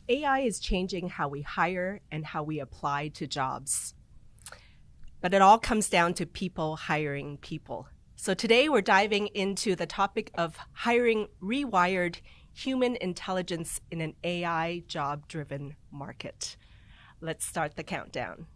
AI is changing how we hire and how we apply to jobs. But it all comes down to people hiring people. So today we're diving into the topic of hiring rewired human intelligence in an AI job-driven market. Let's start the countdown.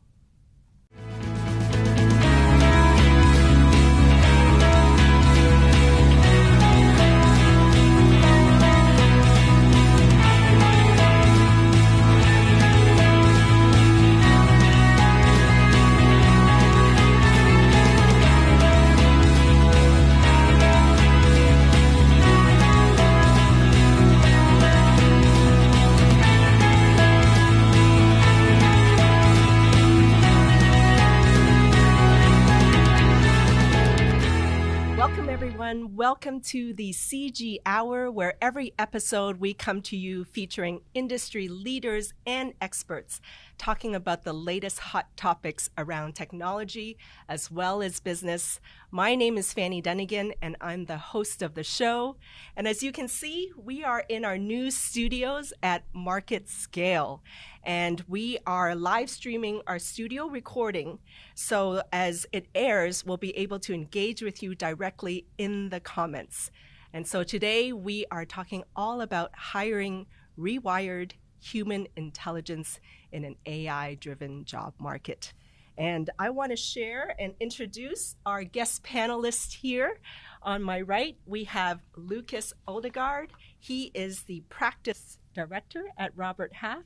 Welcome to the CG Hour, where every episode we come to you featuring industry leaders and experts talking about the latest hot topics around technology as well as business. My name is Fanny Dunnigan, and I'm the host of the show. And as you can see, we are in our new studios at Market Scale. And we are live streaming our studio recording. So as it airs, we'll be able to engage with you directly in the comments. And so today we are talking all about hiring rewired human intelligence in an AI-driven job market. And I want to share and introduce our guest panelists here. On my right, we have Lucas Odegaard. He is the practice director at Robert Half.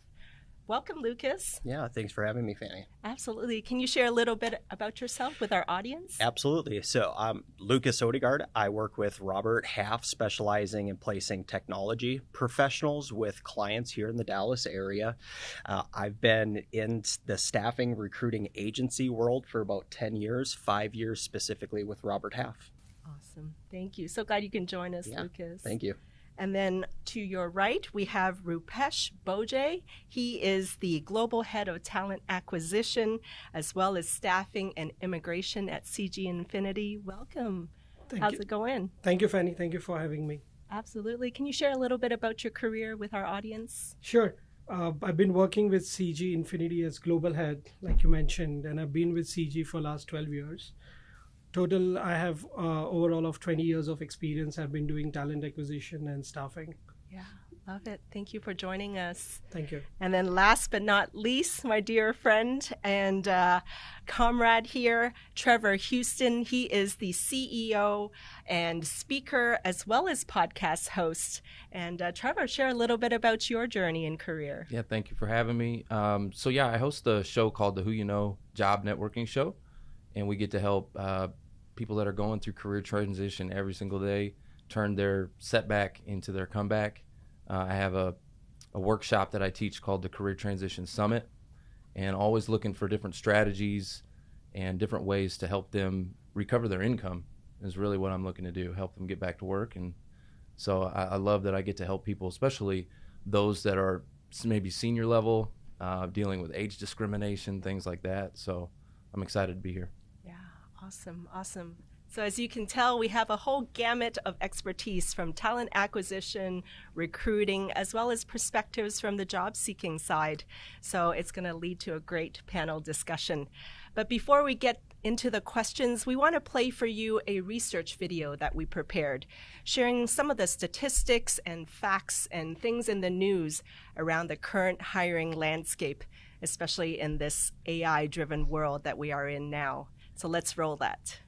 Welcome, Lucas. Yeah, thanks for having me, Fanny. Absolutely. Can you share a little bit about yourself with our audience? Absolutely. So I'm Lucas Odegaard. I work with Robert Half, specializing in placing technology professionals with clients here in the Dallas area. I've been in the staffing recruiting agency world for about 10 years, 5 years specifically with Robert Half. Awesome. Thank you. So glad you can join us, Lucas. Thank you. And then to your right, we have Rupesh Bojay. He is the Global Head of Talent Acquisition, as well as Staffing and Immigration at CG Infinity. Welcome. How's it going? Thank you, Fanny. Thank you for having me. Absolutely. Can you share a little bit about your career with our audience? Sure. I've been working with CG Infinity as Global Head, like you mentioned, and I've been with CG for the last 12 years. Total, I have overall of 20 years of experience. I've been doing talent acquisition and staffing. Yeah, love it. Thank you for joining us. Thank you. And then last but not least, my dear friend and comrade here, Trevor Houston. He is the CEO and speaker as well as podcast host. And Trevor, share a little bit about your journey and career. Yeah, thank you for having me. I host a show called the Who You Know Job Networking Show. And we get to help people that are going through career transition every single day turn their setback into their comeback. I have a workshop that I teach called the Career Transition Summit, and always looking for different strategies and different ways to help them recover their income is really what I'm looking to do, help them get back to work. And so I love that I get to help people, especially those that are maybe senior level, dealing with age discrimination, things like that. So I'm excited to be here. Awesome. So as you can tell, we have a whole gamut of expertise from talent acquisition, recruiting, as well as perspectives from the job-seeking side. So it's going to lead to a great panel discussion. But before we get into the questions, we want to play for you a research video that we prepared, sharing some of the statistics and facts and things in the news around the current hiring landscape, especially in this AI-driven world that we are in now. So let's roll that.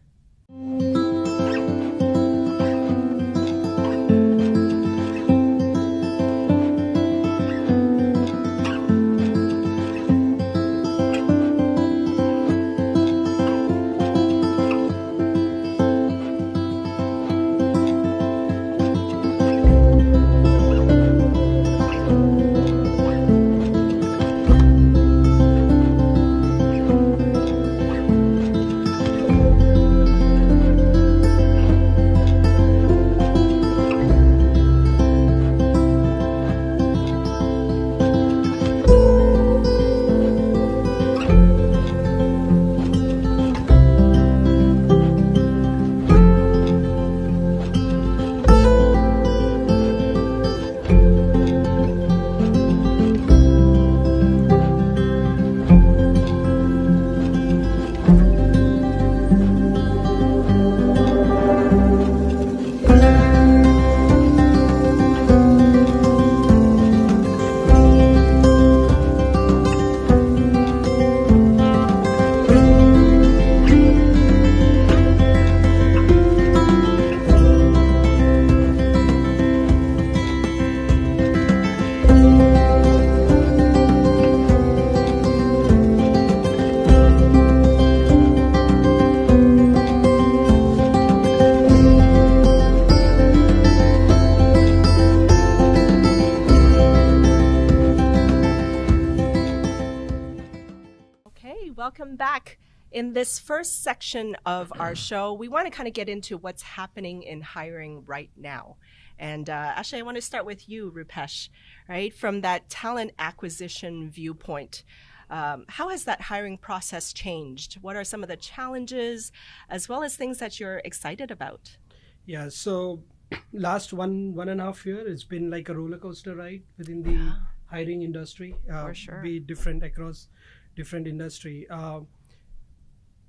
welcome back. In this first section of our show, we want to kind of get into what's happening in hiring right now. And actually, I want to start with you, Rupesh, right? From that talent acquisition viewpoint, how has that hiring process changed? What are some of the challenges, as well as things that you're excited about? Yeah, so last one and a half year, it's been like a roller coaster ride within the hiring industry. For sure. Be different across different industry.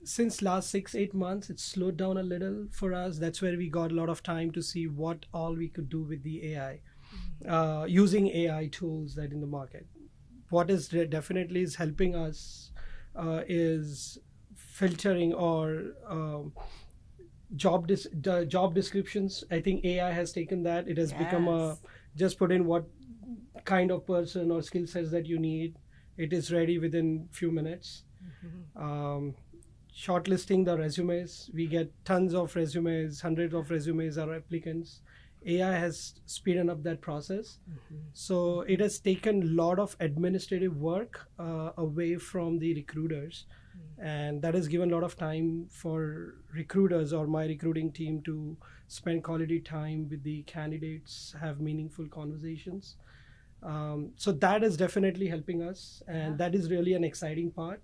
Since last 6-8 months, it's slowed down a little for us. That's where we got a lot of time to see what all we could do with the AI, using AI tools that in the market. What is definitely is helping us is filtering or job descriptions. I think AI has taken that. It has become just put in what kind of person or skill sets that you need. It is ready within few minutes. Shortlisting the resumes, we get tons of resumes, hundreds of resumes are applicants. AI has speeded up that process. So it has taken a lot of administrative work away from the recruiters. And that has given a lot of time for recruiters or my recruiting team to spend quality time with the candidates, have meaningful conversations. So that is definitely helping us. And that is really an exciting part.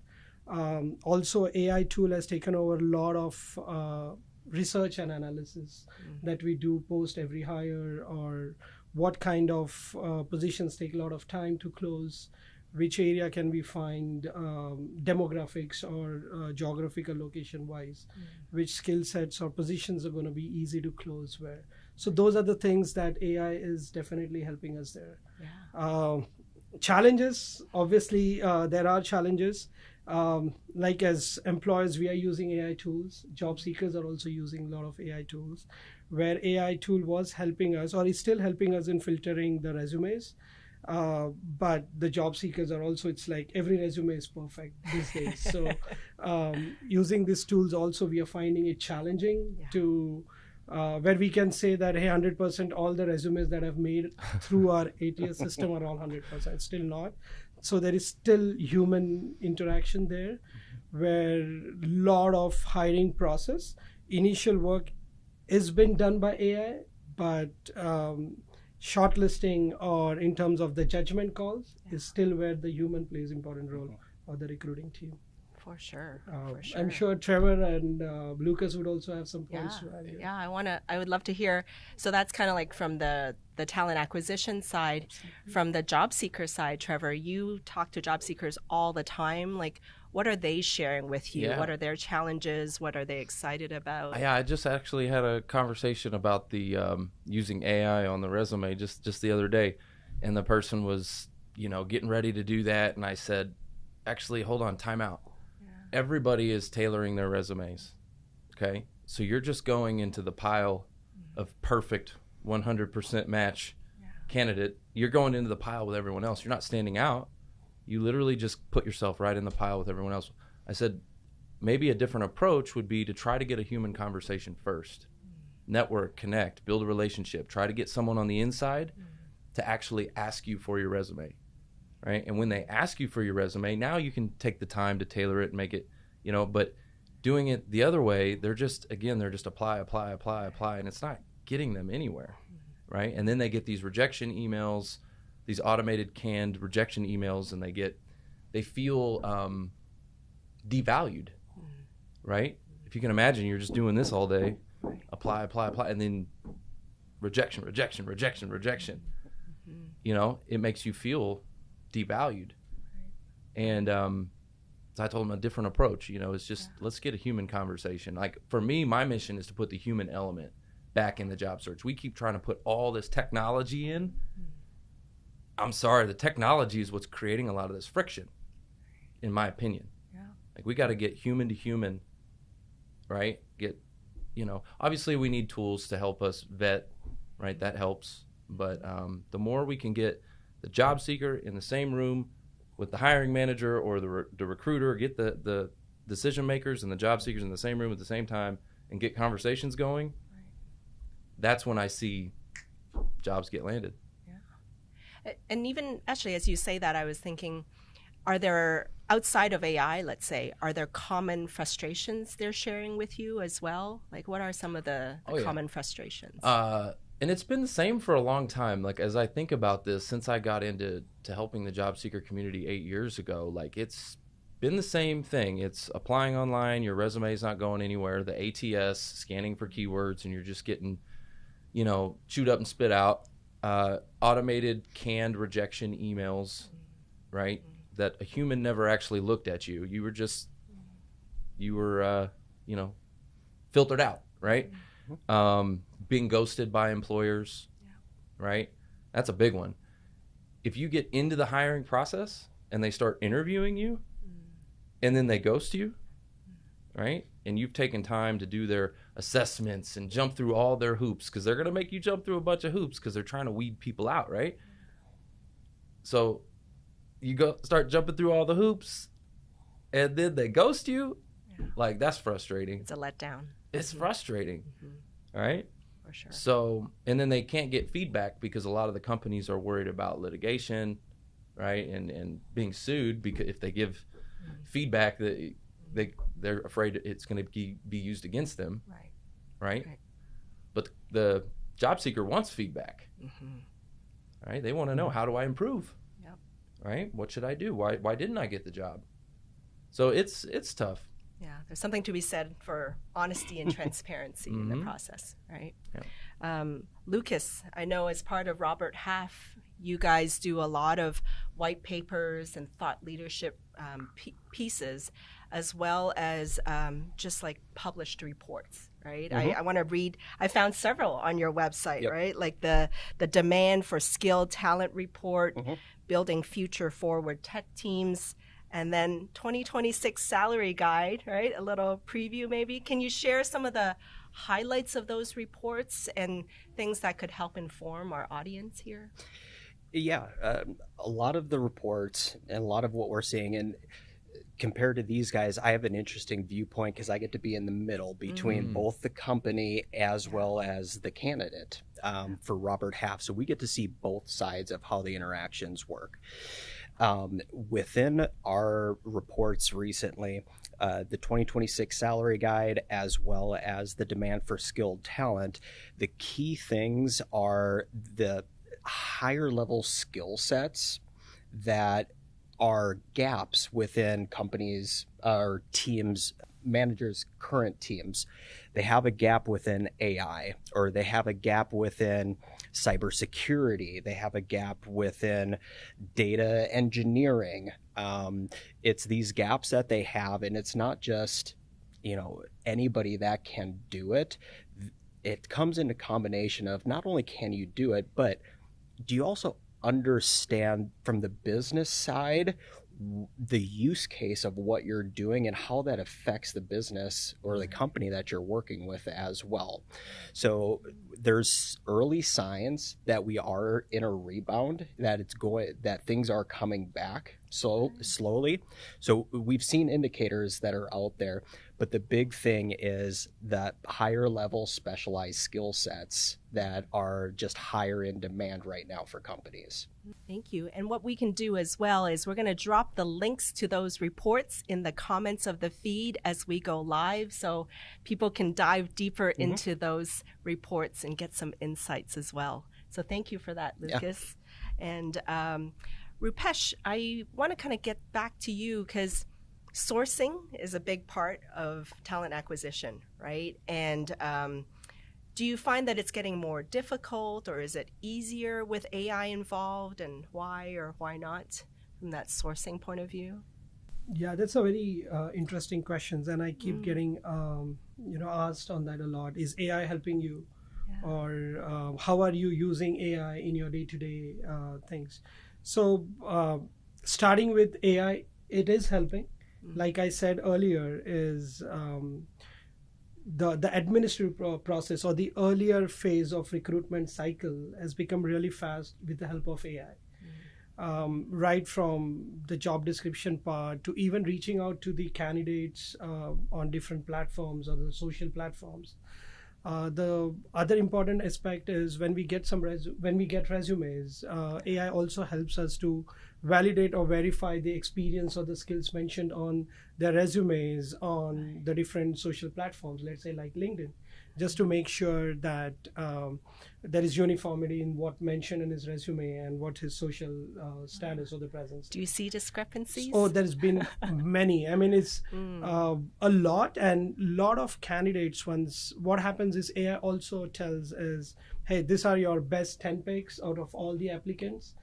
Also, AI tool has taken over a lot of research and analysis that we do post every hire, or what kind of positions take a lot of time to close, which area can we find demographics or geographical location wise, which skill sets or positions are going to be easy to close where. So those are the things that AI is definitely helping us there. Challenges, obviously there are challenges. Like as employers, we are using AI tools. Job seekers are also using a lot of AI tools, where AI tool was helping us or is still helping us in filtering the resumes. But the job seekers are also, it's like every resume is perfect these days. So using these tools also, we are finding it challenging to where we can say that, hey, 100% all the resumes that I've made through our ATS system are all 100%. Still not. So there is still human interaction there, where a lot of hiring process, initial work is been done by AI, but shortlisting or in terms of the judgment calls is still where the human plays important role, or the recruiting team. For sure. I'm sure Trevor and Lucas would also have some points to add here. Yeah, I would love to hear. So that's kind of like from the talent acquisition side. From the job seeker side, Trevor, you talk to job seekers all the time. Like, what are they sharing with you? What are their challenges? What are they excited about? Yeah, I just actually had a conversation about the using AI on the resume just the other day, and the person was, getting ready to do that, and I said, actually, hold on, time out. Everybody is tailoring their resumes, okay? So you're just going into the pile of perfect 100% match candidate. You're going into the pile with everyone else. You're not standing out. You literally just put yourself right in the pile with everyone else. I said, maybe a different approach would be to try to get a human conversation first. Network, connect, build a relationship. Try to get someone on the inside to actually ask you for your resume. Right? And when they ask you for your resume, now you can take the time to tailor it and make it, but doing it the other way, they're just apply, and it's not getting them anywhere, right? And then they get these rejection emails, these automated canned rejection emails, and they feel devalued, right? If you can imagine, you're just doing this all day, apply, and then rejection. It makes you feel devalued. And so I told him a different approach, it's just let's get a human conversation. Like for me, my mission is to put the human element back in the job search. We keep trying to put all this technology in. I'm sorry, the technology is what's creating a lot of this friction, in my opinion. Like we got to get human to human, right? Obviously we need tools to help us vet, right? That helps. But the more we can get the job seeker in the same room with the hiring manager or the recruiter, get the decision makers and the job seekers in the same room at the same time and get conversations going, that's when I see jobs get landed. And even actually, as you say that, I was thinking, are there, outside of AI, let's say, are there common frustrations they're sharing with you as well? Like, what are some of the common frustrations? And it's been the same for a long time. Like, as I think about this, since I got into helping the job seeker community 8 years ago, like, it's been the same thing. It's applying online, your resume's not going anywhere, the ATS, scanning for keywords, and you're just getting, chewed up and spit out. Automated canned rejection emails, right? That a human never actually looked at you. You were filtered out, right? Being ghosted by employers, right? That's a big one. If you get into the hiring process and they start interviewing you and then they ghost you, right? And you've taken time to do their assessments and jump through all their hoops, because they're going to make you jump through a bunch of hoops because they're trying to weed people out, right? So you start jumping through all the hoops and then they ghost you. Like, that's frustrating. It's a letdown. It's frustrating, right? For sure. So, and then they can't get feedback because a lot of the companies are worried about litigation, right? And being sued, because if they give feedback, that they're afraid it's going to be used against them, right? But the job seeker wants feedback, right? They want to know, how do I improve? Right? What should I do? Why didn't I get the job? So it's tough. Yeah, there's something to be said for honesty and transparency in the process, right? Yeah. Lucas, I know as part of Robert Half, you guys do a lot of white papers and thought leadership pieces, as well as just like published reports, right? I want to read, I found several on your website, right? Like the Demand for Skilled Talent Report, Building Future Forward Tech Teams, and then 2026 Salary Guide, right? A little preview maybe. Can you share some of the highlights of those reports and things that could help inform our audience here? Yeah, a lot of the reports and a lot of what we're seeing, and compared to these guys, I have an interesting viewpoint because I get to be in the middle between both the company as well as the candidate for Robert Half. So we get to see both sides of how the interactions work. Within our reports recently, the 2026 Salary Guide, as well as the Demand for Skilled Talent, the key things are the higher level skill sets that are gaps within companies or teams, managers' current teams. They have a gap within AI, or they have a gap within cybersecurity. They have a gap within data engineering. It's these gaps that they have, and it's not just, anybody that can do it. It comes in a combination of not only can you do it, but do you also understand from the business side the use case of what you're doing and how that affects the business or the company that you're working with as well. So there's early signs that we are in a rebound, that things are coming back slowly. So we've seen indicators that are out there, but the big thing is that higher level specialized skill sets that are just higher in demand right now for companies. Thank you. And what we can do as well is we're going to drop the links to those reports in the comments of the feed as we go live, so people can dive deeper into those reports and get some insights as well. So thank you for that, Lucas. Yeah. And Rupesh, I want to kind of get back to you because sourcing is a big part of talent acquisition, right? And do you find that it's getting more difficult, or is it easier with AI involved, and why or why not from that sourcing point of view? Yeah, that's a very interesting question, and I keep getting asked on that a lot. Is AI helping you? Yeah. Or how are you using AI in your day-to-day things? So starting with AI, it is helping. Like I said earlier, is the administrative process or the earlier phase of recruitment cycle has become really fast with the help of AI. Right from the job description part to even reaching out to the candidates on different platforms or the social platforms. The other important aspect is when we get resumes, AI also helps us to validate or verify the experience or the skills mentioned on their resumes on the different social platforms, let's say like LinkedIn, just to make sure that there is uniformity in what mentioned in his resume and what his social status or the presence. Do you see discrepancies? Oh, there's been many. I mean, it's a lot, and lot of candidates. Once what happens is AI also tells is, hey, these are your best 10 picks out of all the applicants.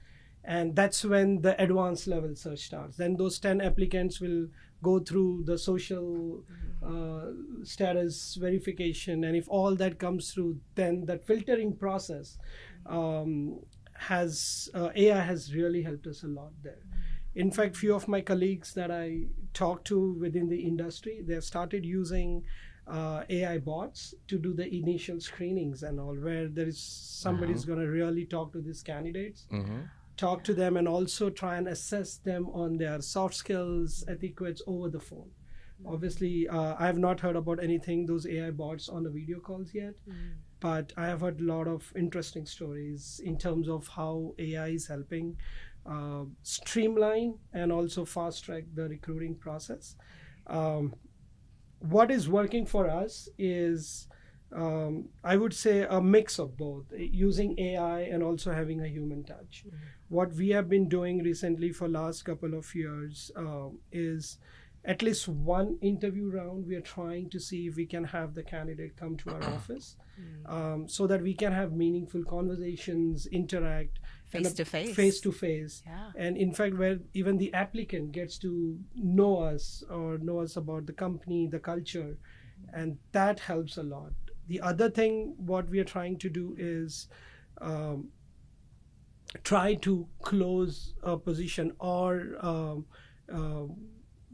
And that's when the advanced level search starts. Then those 10 applicants will go through the social status verification. And if all that comes through, then that filtering process AI has really helped us a lot there. In fact, few of my colleagues that I talk to within the industry, they have started using AI bots to do the initial screenings and all, where there is somebody's going to really talk to these candidates. Talk to them and also try and assess them on their soft skills, etiquettes over the phone. Obviously, I have not heard about those AI bots on the video calls yet, but I have heard a lot of interesting stories in terms of how AI is helping streamline and also fast track the recruiting process. What is working for us is I would say a mix of both, using AI and also having a human touch. What we have been doing recently for last couple of years is at least one interview round. We are trying to see if we can have the candidate come to our office so that we can have meaningful conversations, interact face to face. Yeah. And in fact, where even the applicant gets to know us about the company, the culture, and that helps a lot. The other thing, what we are trying to do is try to close a position or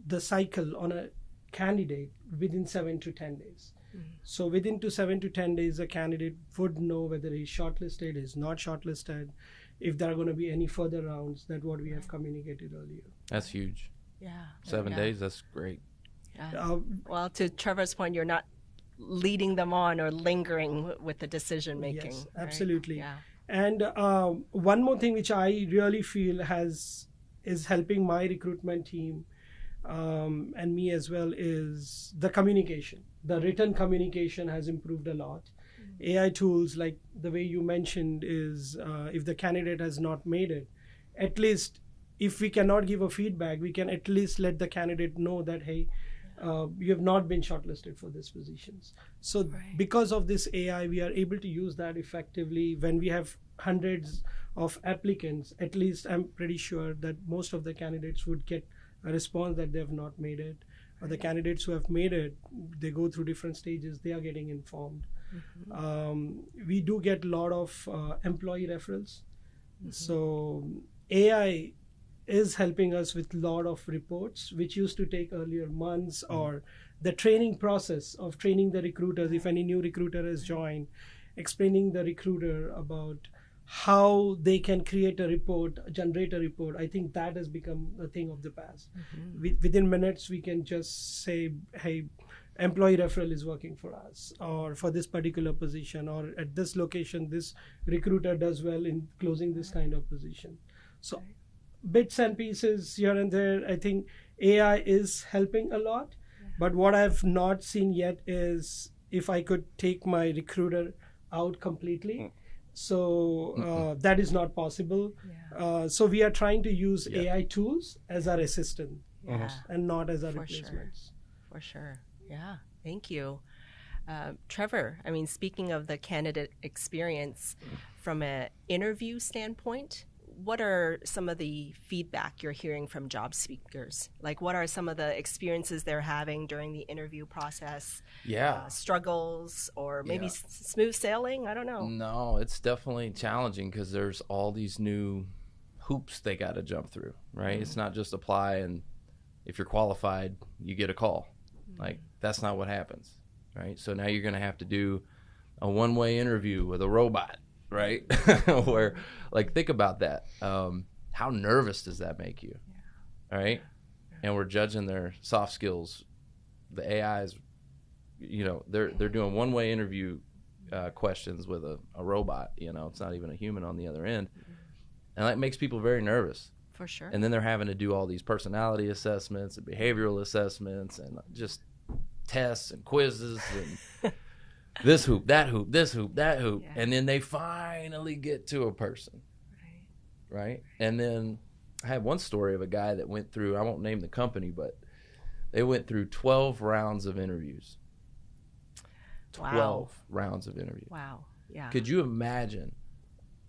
the cycle on a candidate within 7 to 10 days. So within 7 to 10 days, a candidate would know whether he's shortlisted, is not shortlisted, if there are going to be any further rounds. That's what we have communicated earlier. That's huge. Yeah. 7 days, that's great. Yeah. Well, to Trevor's point, you're not leading them on or lingering with the decision making. Yes, absolutely. Right? Yeah. And one more thing which I really feel is helping my recruitment team and me as well is the communication. The written communication has improved a lot. AI tools, like the way you mentioned, is if the candidate has not made it, at least if we cannot give a feedback, we can at least let the candidate know that, hey, you have not been shortlisted for these positions. So because of this AI, we are able to use that effectively. When we have hundreds of applicants, at least I'm pretty sure that most of the candidates would get a response that they have not made it. Or the candidates who have made it, they go through different stages, they are getting informed. We do get a lot of employee referrals. So AI is helping us with a lot of reports, which used to take earlier months, or the training process of training the recruiters. If any new recruiter has joined, explaining the recruiter about how they can create a report, generate a report. I think that has become a thing of the past. Within minutes, we can just say, hey, employee referral is working for us, or for this particular position, or at this location, this recruiter does well in closing this kind of position. So bits and pieces here and there, I think AI is helping a lot. But what I've not seen yet is if I could take my recruiter out completely. So that is not possible. So we are trying to use AI tools as our assistant and not as our replacements. For sure. Yeah. Thank you. Trevor, I mean, speaking of the candidate experience from an interview standpoint, what are some of the feedback you're hearing from job seekers? Like, what are some of the experiences they're having during the interview process? Struggles, or maybe smooth sailing? I don't know. No, it's definitely challenging because there's all these new hoops they got to jump through, right? It's not just apply and if you're qualified, you get a call. Like, that's not what happens, right? So now you're going to have to do a one-way interview with a robot, right? Where, like, think about that. How nervous does that make you? Right? And we're judging their soft skills. The AIs, you know, they're doing one-way interview questions with a robot. It's not even a human on the other end, and that makes people very nervous. For sure. And then they're having to do all these personality assessments and behavioral assessments and just tests and quizzes and this hoop, that hoop, this hoop, that hoop. Yeah. And then they finally get to a person. Right? And then I had one story of a guy that went through, I won't name the company, but they went through 12 rounds of interviews. 12 rounds of interviews. Wow. Yeah. Could you imagine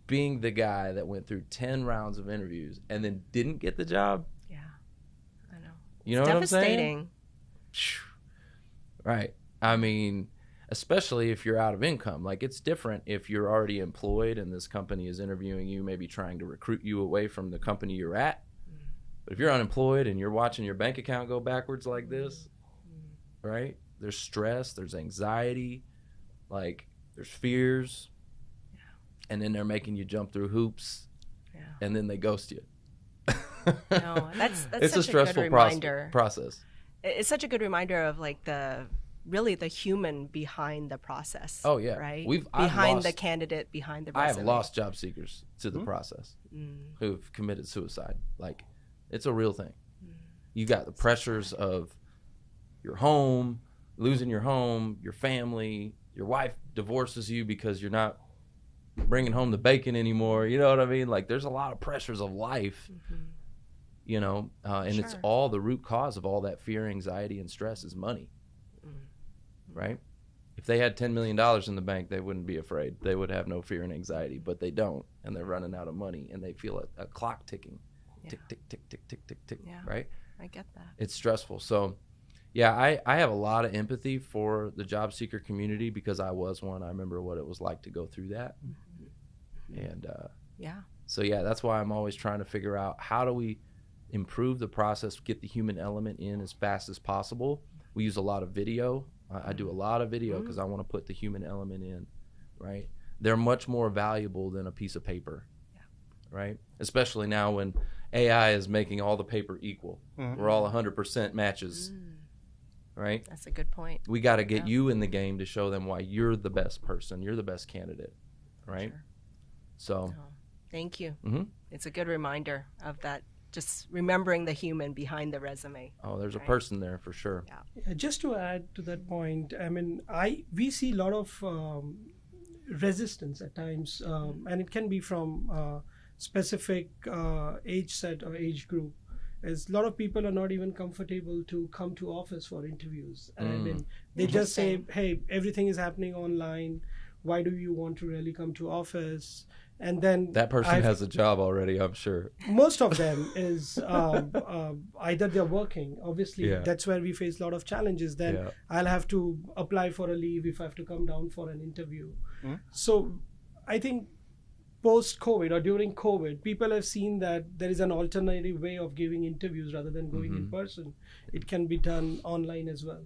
being the guy that went through 10 rounds of interviews and then didn't get the job? Yeah. I know. You know It's what devastating. I'm saying? Right. I mean, especially if you're out of income. Like, it's different if you're already employed and this company is interviewing you, maybe trying to recruit you away from the company you're at. But if you're unemployed and you're watching your bank account go backwards like this, right? There's stress, there's anxiety, like there's fears. And then they're making you jump through hoops, and then they ghost you. No, that's it's such a stressful good reminder. process. It's such a good reminder of like the human behind the process. Oh yeah, right. I've the candidate, behind the resume. I have lost job seekers to the process who've committed suicide. Like, it's a real thing. You got the pressures of your home, losing your home, your family. Your wife divorces you because you're not bringing home the bacon anymore. You know what I mean? Like, there's a lot of pressures of life, and it's all the root cause of all that fear, anxiety, and stress is money, right? If they had $10 million in the bank, they wouldn't be afraid. They would have no fear and anxiety, but they don't, and they're running out of money, and they feel a clock ticking, tick, tick, tick, tick, tick, tick, tick, right? I get that. It's stressful. So, yeah, I have a lot of empathy for the job seeker community because I was one. I remember what it was like to go through that. And so, yeah, that's why I'm always trying to figure out how do we improve the process, get the human element in as fast as possible. We use a lot of video. I do a lot of video because I want to put the human element in, right? They're much more valuable than a piece of paper, right? Especially now when AI is making all the paper equal. We're all 100% matches. Right? That's a good point. We got to get you in the game to show them why you're the best person. You're the best candidate, right? Sure. So, thank you. It's a good reminder of that. Just remembering the human behind the resume. Oh, there's a person there for sure. Yeah, just to add to that point, I mean, we see a lot of resistance at times, and it can be from specific age set or age group. As a lot of people are not even comfortable to come to office for interviews. And I mean, they just say, hey, everything is happening online. Why do you want to really come to office? And then that person has a job already, I'm sure. Most of them is either they're working. Obviously, that's where we face a lot of challenges. Then I'll have to apply for a leave if I have to come down for an interview. So I think post-COVID or during COVID, people have seen that there is an alternative way of giving interviews rather than going in person. It can be done online as well.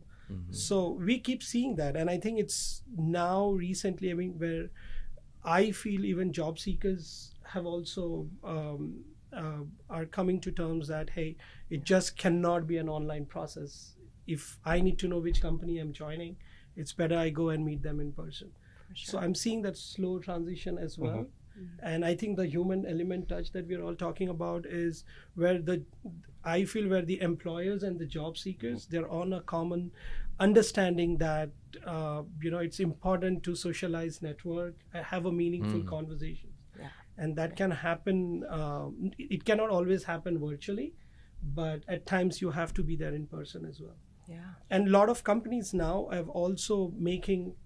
So we keep seeing that. And I think it's now recently, I mean, where I feel even job seekers have also are coming to terms that, hey, it just cannot be an online process. If I need to know which company I'm joining, it's better I go and meet them in person. So I'm seeing that slow transition as well. And I think the human element touch that we're all talking about is where I feel where the employers and the job seekers, they're on a common understanding that, it's important to socialize, network, have a meaningful conversation. And that can happen. It cannot always happen virtually, but at times you have to be there in person as well. And a lot of companies now have also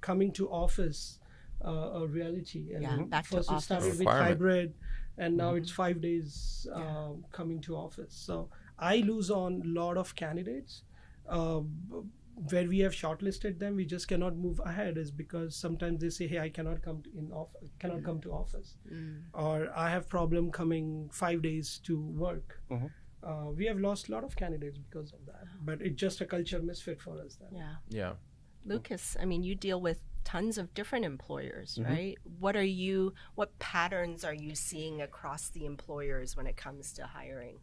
coming to office a reality. And back to first office. it started with hybrid, and now it's 5 days coming to office. So I lose on a lot of candidates where we have shortlisted them. We just cannot move ahead is because sometimes they say, hey, I cannot come to office, or I have problem coming 5 days to work. We have lost a lot of candidates because of that, but it's just a culture misfit for us then. Lucas, I mean, you deal with tons of different employers, right? What patterns are you seeing across the employers when it comes to hiring?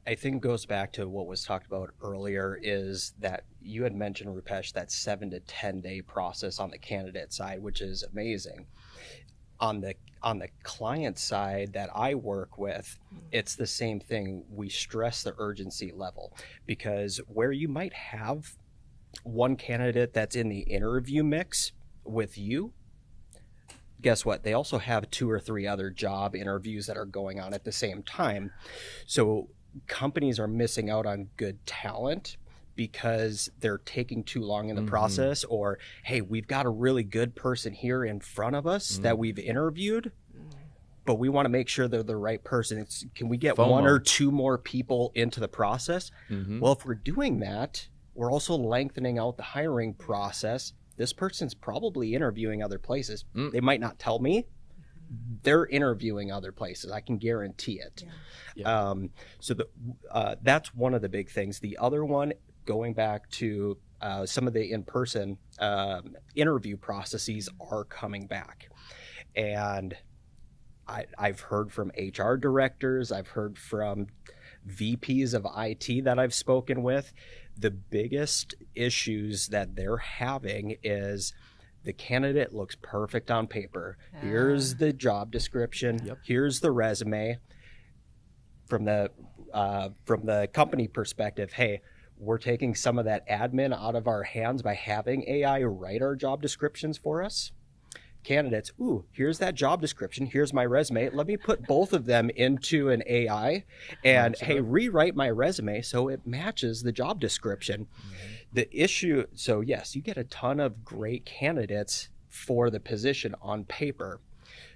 I think it goes back to what was talked about earlier, is that you had mentioned, Rupesh, that 7 to 10 day process on the candidate side, which is amazing. On the client side that I work with, it's the same thing. We stress the urgency level, because where you might have one candidate that's in the interview mix with you, guess what? They also have 2 or 3 other job interviews that are going on at the same time. So companies are missing out on good talent because they're taking too long in the process, or, hey, we've got a really good person here in front of us that we've interviewed, but we want to make sure they're the right person. Can we get FOMO. 1 or 2 more people into the process? Well, if we're doing that, we're also lengthening out the hiring process. This person's probably interviewing other places. They might not tell me. They're interviewing other places. I can guarantee it. So that's one of the big things. The other one, going back to some of the in-person interview processes are coming back. And I've heard from HR directors, I've heard from VPs of IT that I've spoken with. The biggest issues that they're having is the candidate looks perfect on paper. Here's the job description. Here's the resume. From the company perspective, hey, we're taking some of that admin out of our hands by having AI write our job descriptions for us. Candidates, ooh, here's that job description. Here's my resume. Let me put both of them into an AI and, hey, rewrite my resume so it matches the job description. The issue, so yes, you get a ton of great candidates for the position on paper.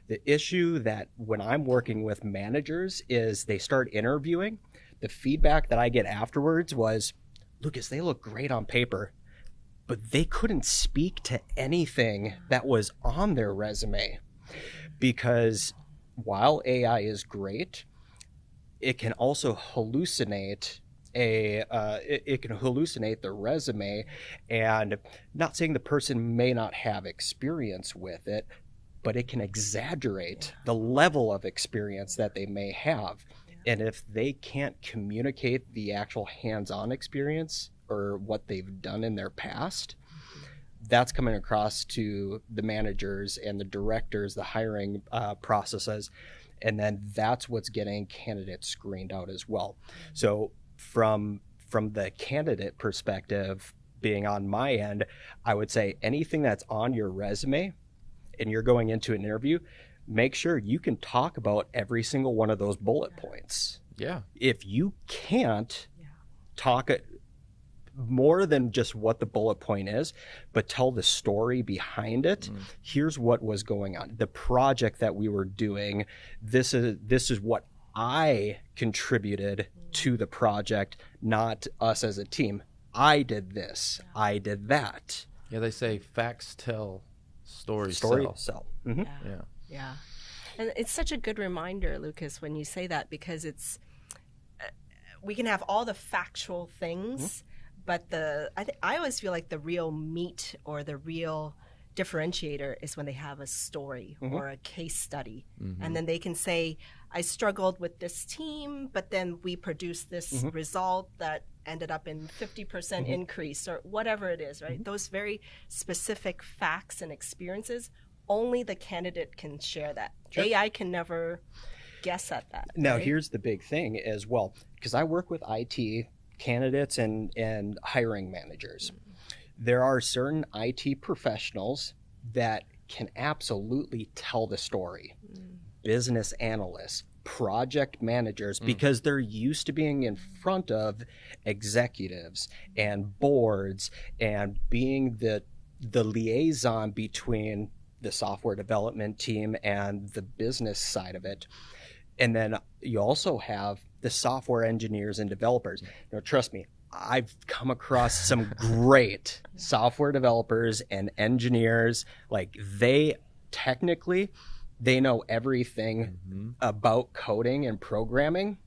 The issue that when I'm working with managers is they start interviewing. The feedback that I get afterwards was, Lucas, they look great on paper, but they couldn't speak to anything that was on their resume, because while AI is great, it can also hallucinate the resume. And not saying the person may not have experience with it, but it can exaggerate the level of experience that they may have. And if they can't communicate the actual hands-on experience or what they've done in their past, that's coming across to the managers and the directors, the hiring processes, and then that's what's getting candidates screened out as well. So from the candidate perspective, being on my end, I would say anything that's on your resume and you're going into an interview, make sure you can talk about every single one of those bullet points. If you can't talk more than just what the bullet point is, but tell the story behind it. Here's what was going on. The project that we were doing, this is what I contributed to the project, not us as a team. I did this. I did that. Yeah, they say facts tell, stories sell. Yeah. And it's such a good reminder, Lucas, when you say that, because it's we can have all the factual things, but I always feel like the real meat or the real differentiator is when they have a story or a case study. And then they can say, I struggled with this team, but then we produced this result that ended up in 50% increase or whatever it is, right? Those very specific facts and experiences, only the candidate can share that. AI can never guess at that. Now, right? Here's the big thing as well, because I work with IT candidates and hiring managers. There are certain IT professionals that can absolutely tell the story. Business analysts, project managers, because they're used to being in front of executives and boards and being the liaison between the software development team and the business side of it. And then you also have the software engineers and developers. Now, trust me, I've come across some great software developers and engineers. Like, they technically, they know everything about coding and programming,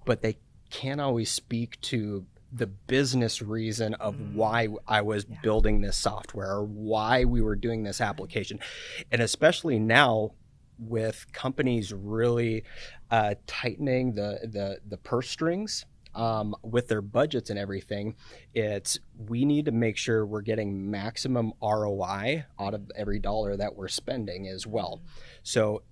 but they can't always speak to the business reason of why I was building this software or why we were doing this application. And especially now, with companies really tightening the purse strings with their budgets and everything, we need to make sure we're getting maximum ROI out of every dollar that we're spending as well. So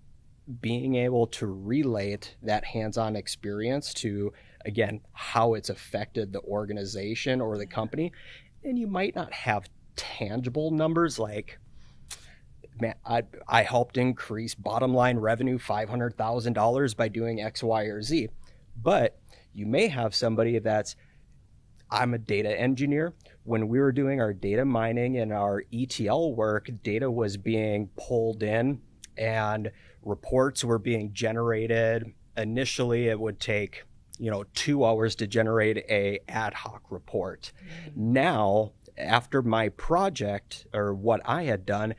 being able to relate that hands-on experience to, again, how it's affected the organization or the company, and you might not have tangible numbers like, man, I helped increase bottom line revenue $500,000 by doing X, Y, or Z. But you may have somebody I'm a data engineer. When we were doing our data mining and our ETL work, data was being pulled in and reports were being generated. Initially, it would take 2 hours to generate a ad hoc report. Now, after my project or what I had done,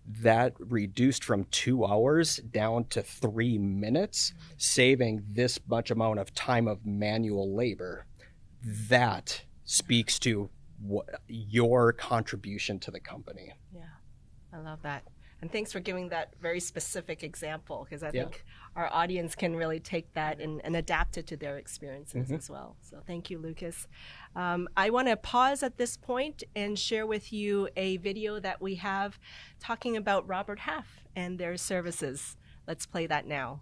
that reduced from 2 hours down to 3 minutes, saving this much amount of time of manual labor. That speaks to your contribution to the company. Yeah, I love that. And thanks for giving that very specific example, because I think our audience can really take that and adapt it to their experiences as well. So thank you, Lucas. I want to pause at this point and share with you a video that we have talking about Robert Half and their services. Let's play that now.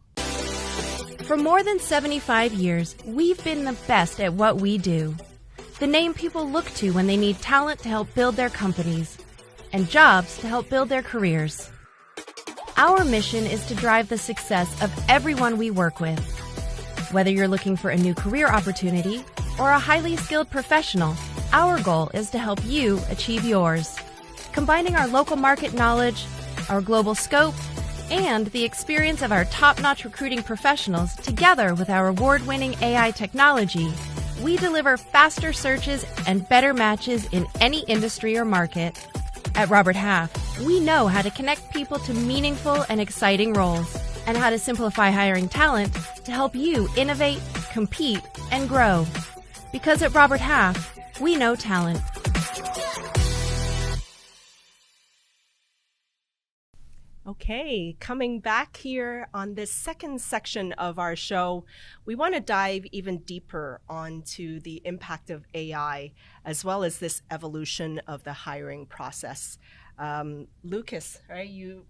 For more than 75 years, we've been the best at what we do. The name people look to when they need talent to help build their companies and jobs to help build their careers. Our mission is to drive the success of everyone we work with. Whether you're looking for a new career opportunity or a highly skilled professional, our goal is to help you achieve yours. Combining our local market knowledge, our global scope, and the experience of our top-notch recruiting professionals together with our award-winning AI technology, we deliver faster searches and better matches in any industry or market. At Robert Half, we know how to connect people to meaningful and exciting roles and how to simplify hiring talent to help you innovate, compete, and grow. Because at Robert Half, we know talent. Okay, coming back here on this second section of our show, we want to dive even deeper onto the impact of AI, as well as this evolution of the hiring process. Lucas, right?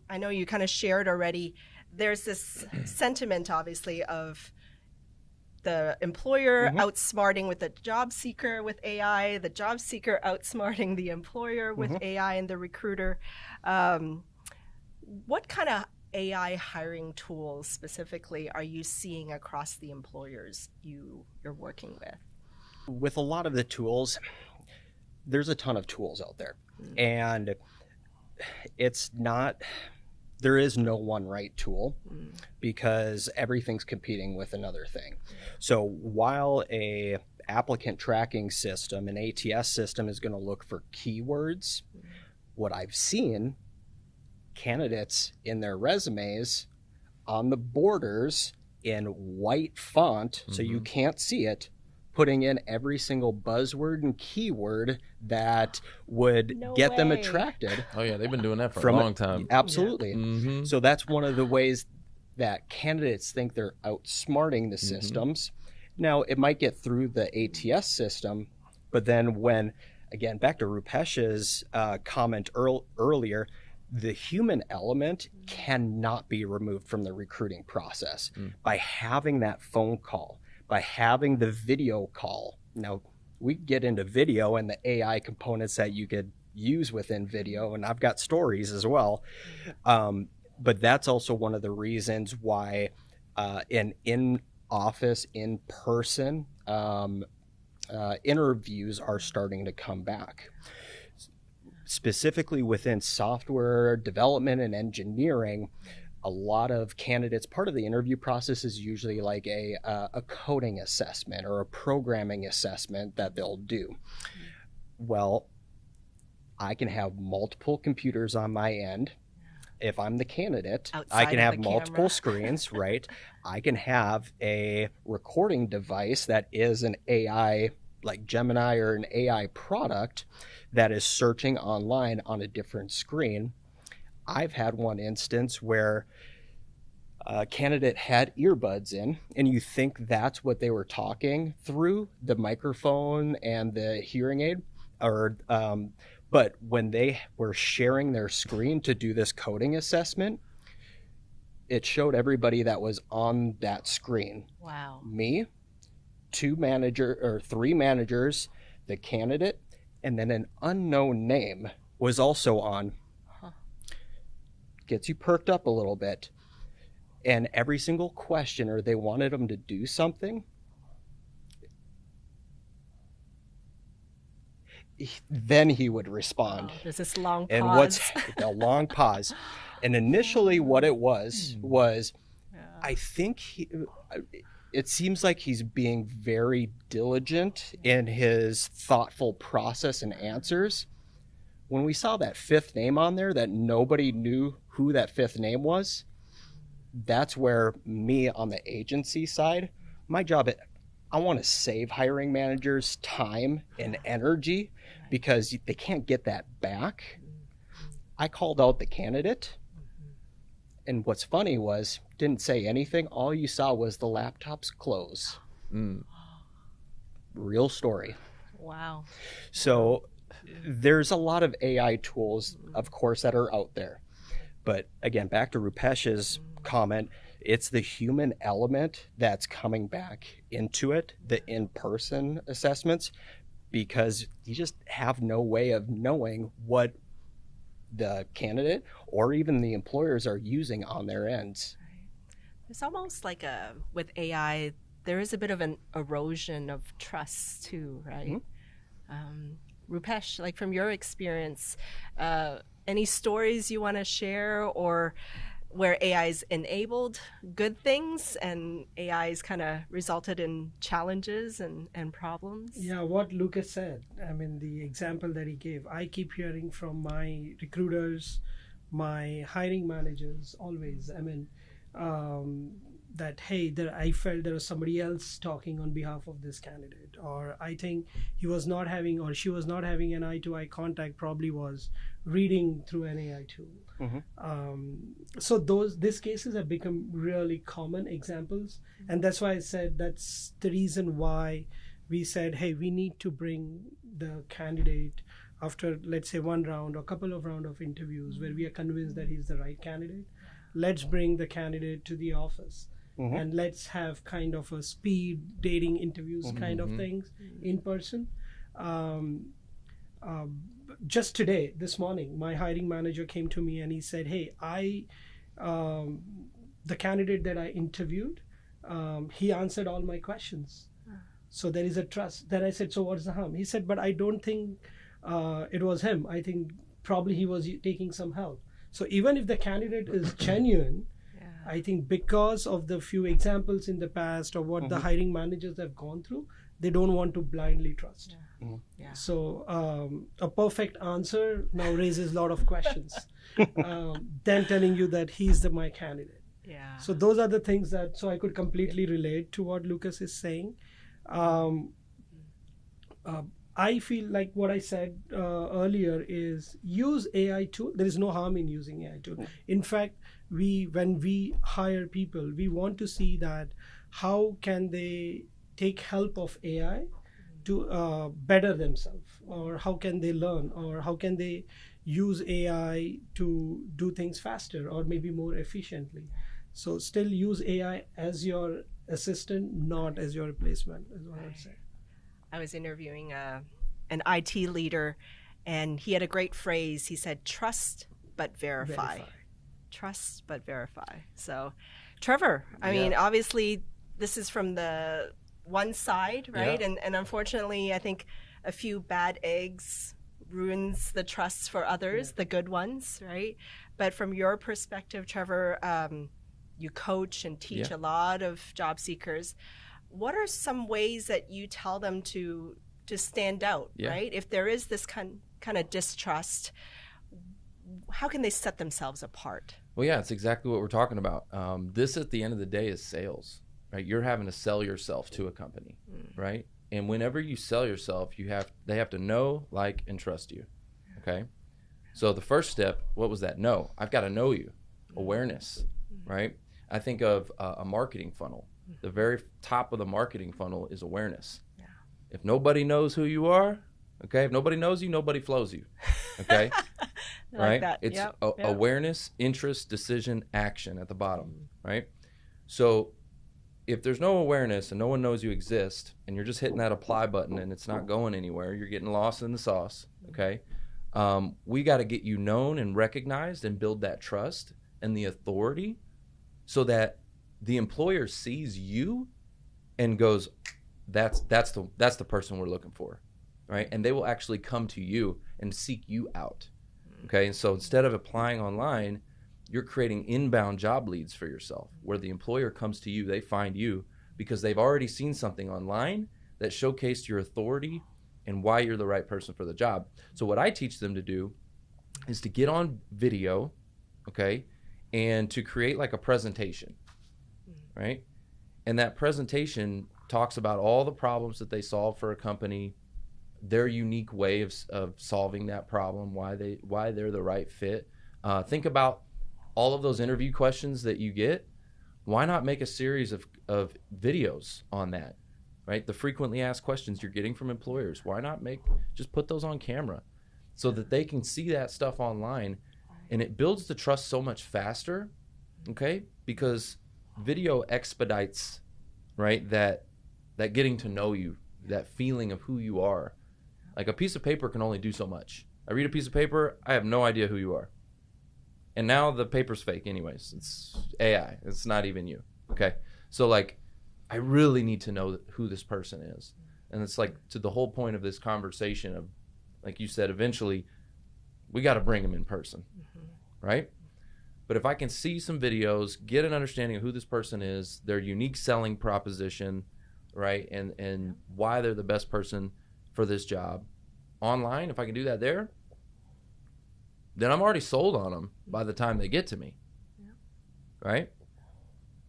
I know you kind of shared already. There's this sentiment, obviously, of the employer outsmarting with the job seeker with AI, the job seeker outsmarting the employer with AI, and the recruiter. What kind of AI hiring tools specifically are you seeing across the employers you're working with? With a lot of the tools, there's a ton of tools out there. And there is no one right tool because everything's competing with another thing. So while a applicant tracking system, an ATS system, is going to look for keywords, what I've seen candidates in their resumes on the borders in white font, so you can't see it, putting in every single buzzword and keyword that would get them attracted. Oh yeah, they've been doing that for a long time. Absolutely. So that's one of the ways that candidates think they're outsmarting the systems. Now, it might get through the ATS system, but then when, again, back to Rupesh's comment earlier, the human element cannot be removed from the recruiting process. By having that phone call, by having the video call. Now, we get into video and the AI components that you could use within video, and I've got stories as well. But that's also one of the reasons why in-office, in-person interviews are starting to come back. Specifically within software development and engineering, a lot of candidates, part of the interview process is usually like a coding assessment or a programming assessment that they'll do. Well, I can have multiple computers on my end. If I'm the candidate, I can have multiple screens, right? I can have a recording device that is an AI, like Gemini or an AI product that is searching online on a different screen. I've had one instance where A candidate had earbuds in, and you think that's what they were talking through the microphone and the hearing aid, but when they were sharing their screen to do this coding assessment, it showed everybody that was on that screen. Wow. Me, three managers, the candidate, and then an unknown name was also on. Gets you perked up a little bit. And every single questioner, they wanted them to do something. Then he would respond. Oh, there's this long pause. And what's a long pause. And initially what it was I think it seems like he's being very diligent in his thoughtful process and answers. When we saw that fifth name on there that nobody knew who that fifth name was, that's where me on the agency side, my job, I want to save hiring managers time and energy because they can't get that back. I called out the candidate, and what's funny was didn't say anything. All you saw was the laptops close. Real story. Wow. So there's a lot of AI tools, of course, that are out there. But again, back to Rupesh's comment, it's the human element that's coming back into it, the in-person assessments, because you just have no way of knowing what the candidate or even the employers are using on their ends. It's almost like with AI, there is a bit of an erosion of trust too, right? Rupesh, like from your experience, any stories you want to share or where AI's enabled good things and AI's kind of resulted in challenges and problems? Yeah, what Lucas said, I mean, the example that he gave, I keep hearing from my recruiters, my hiring managers always, I mean, that, hey, I felt there was somebody else talking on behalf of this candidate, or I think he was not having, or she was not having an eye-to-eye contact, probably was reading through an AI tool. So these cases have become really common examples, and that's why I said that's the reason why we said, hey, we need to bring the candidate after, let's say, one round or couple of rounds of interviews where we are convinced that he's the right candidate. Let's bring the candidate to the office. And let's have kind of a speed dating interviews kind of things in person. Just today, this morning, my hiring manager came to me and he said, hey, the candidate that I interviewed, he answered all my questions. So there is a trust. Then I said, so what's the harm? He said, but I don't think it was him. I think probably he was taking some help. So even if the candidate is genuine, I think because of the few examples in the past or what the hiring managers have gone through, they don't want to blindly trust. So a perfect answer now raises a lot of questions. Then telling you that he's my candidate. So those are the things that, so I could completely relate to what Lucas is saying. I feel like what I said earlier is use AI tool. There is no harm in using AI tool. In fact, when we hire people, we want to see that how can they take help of AI to better themselves, or how can they learn, or how can they use AI to do things faster or maybe more efficiently. So still use AI as your assistant, not as your replacement, is what I'd say. I was interviewing an IT leader, and he had a great phrase. He said, trust but verify. Trust but verify. So, Trevor, I mean, obviously, this is from the one side, right? And unfortunately, I think a few bad eggs ruins the trusts for others, the good ones, right? But from your perspective, Trevor, you coach and teach a lot of job seekers. What are some ways that you tell them to stand out, right? If there is this kind of distrust, how can they set themselves apart? Well, yeah, it's exactly what we're talking about. This, at the end of the day, is sales, right? You're having to sell yourself to a company, right? And whenever you sell yourself, they have to know, like, and trust you, okay? So the first step, what was that? Know. I've got to know you. Awareness, right? I think of a marketing funnel. The very top of the marketing funnel is awareness. Yeah. If nobody knows who you are, okay, if nobody knows you, nobody flows you, okay? Right? That. It's awareness, interest, decision, action at the bottom, right? So if there's no awareness and no one knows you exist and you're just hitting that apply button and it's not going anywhere, you're getting lost in the sauce, okay? We got to get you known and recognized and build that trust and the authority so that the employer sees you and goes, that's the person we're looking for, right? And they will actually come to you and seek you out, okay? And so instead of applying online, you're creating inbound job leads for yourself where the employer comes to you, they find you because they've already seen something online that showcased your authority and why you're the right person for the job. So what I teach them to do is to get on video, okay, and to create like a presentation, right? And that presentation talks about all the problems that they solve for a company, their unique way of solving that problem, why they're the right fit. Think about all of those interview questions that you get. Why not make a series of videos on that, right? The frequently asked questions you're getting from employers. Why not just put those on camera so that they can see that stuff online, and it builds the trust so much faster, okay? Because video expedites, right, that getting to know you, that feeling of who you are. Like a piece of paper can only do so much. I read a piece of paper, I have no idea who you are. And now the paper's fake anyways. It's AI. It's not even you, okay? So like, I really need to know who this person is. And it's like to the whole point of this conversation of, like you said, eventually we got to bring them in person, right? But if I can see some videos, get an understanding of who this person is, their unique selling proposition, right, and why they're the best person for this job online, if I can do that there, then I'm already sold on them by the time they get to me, right?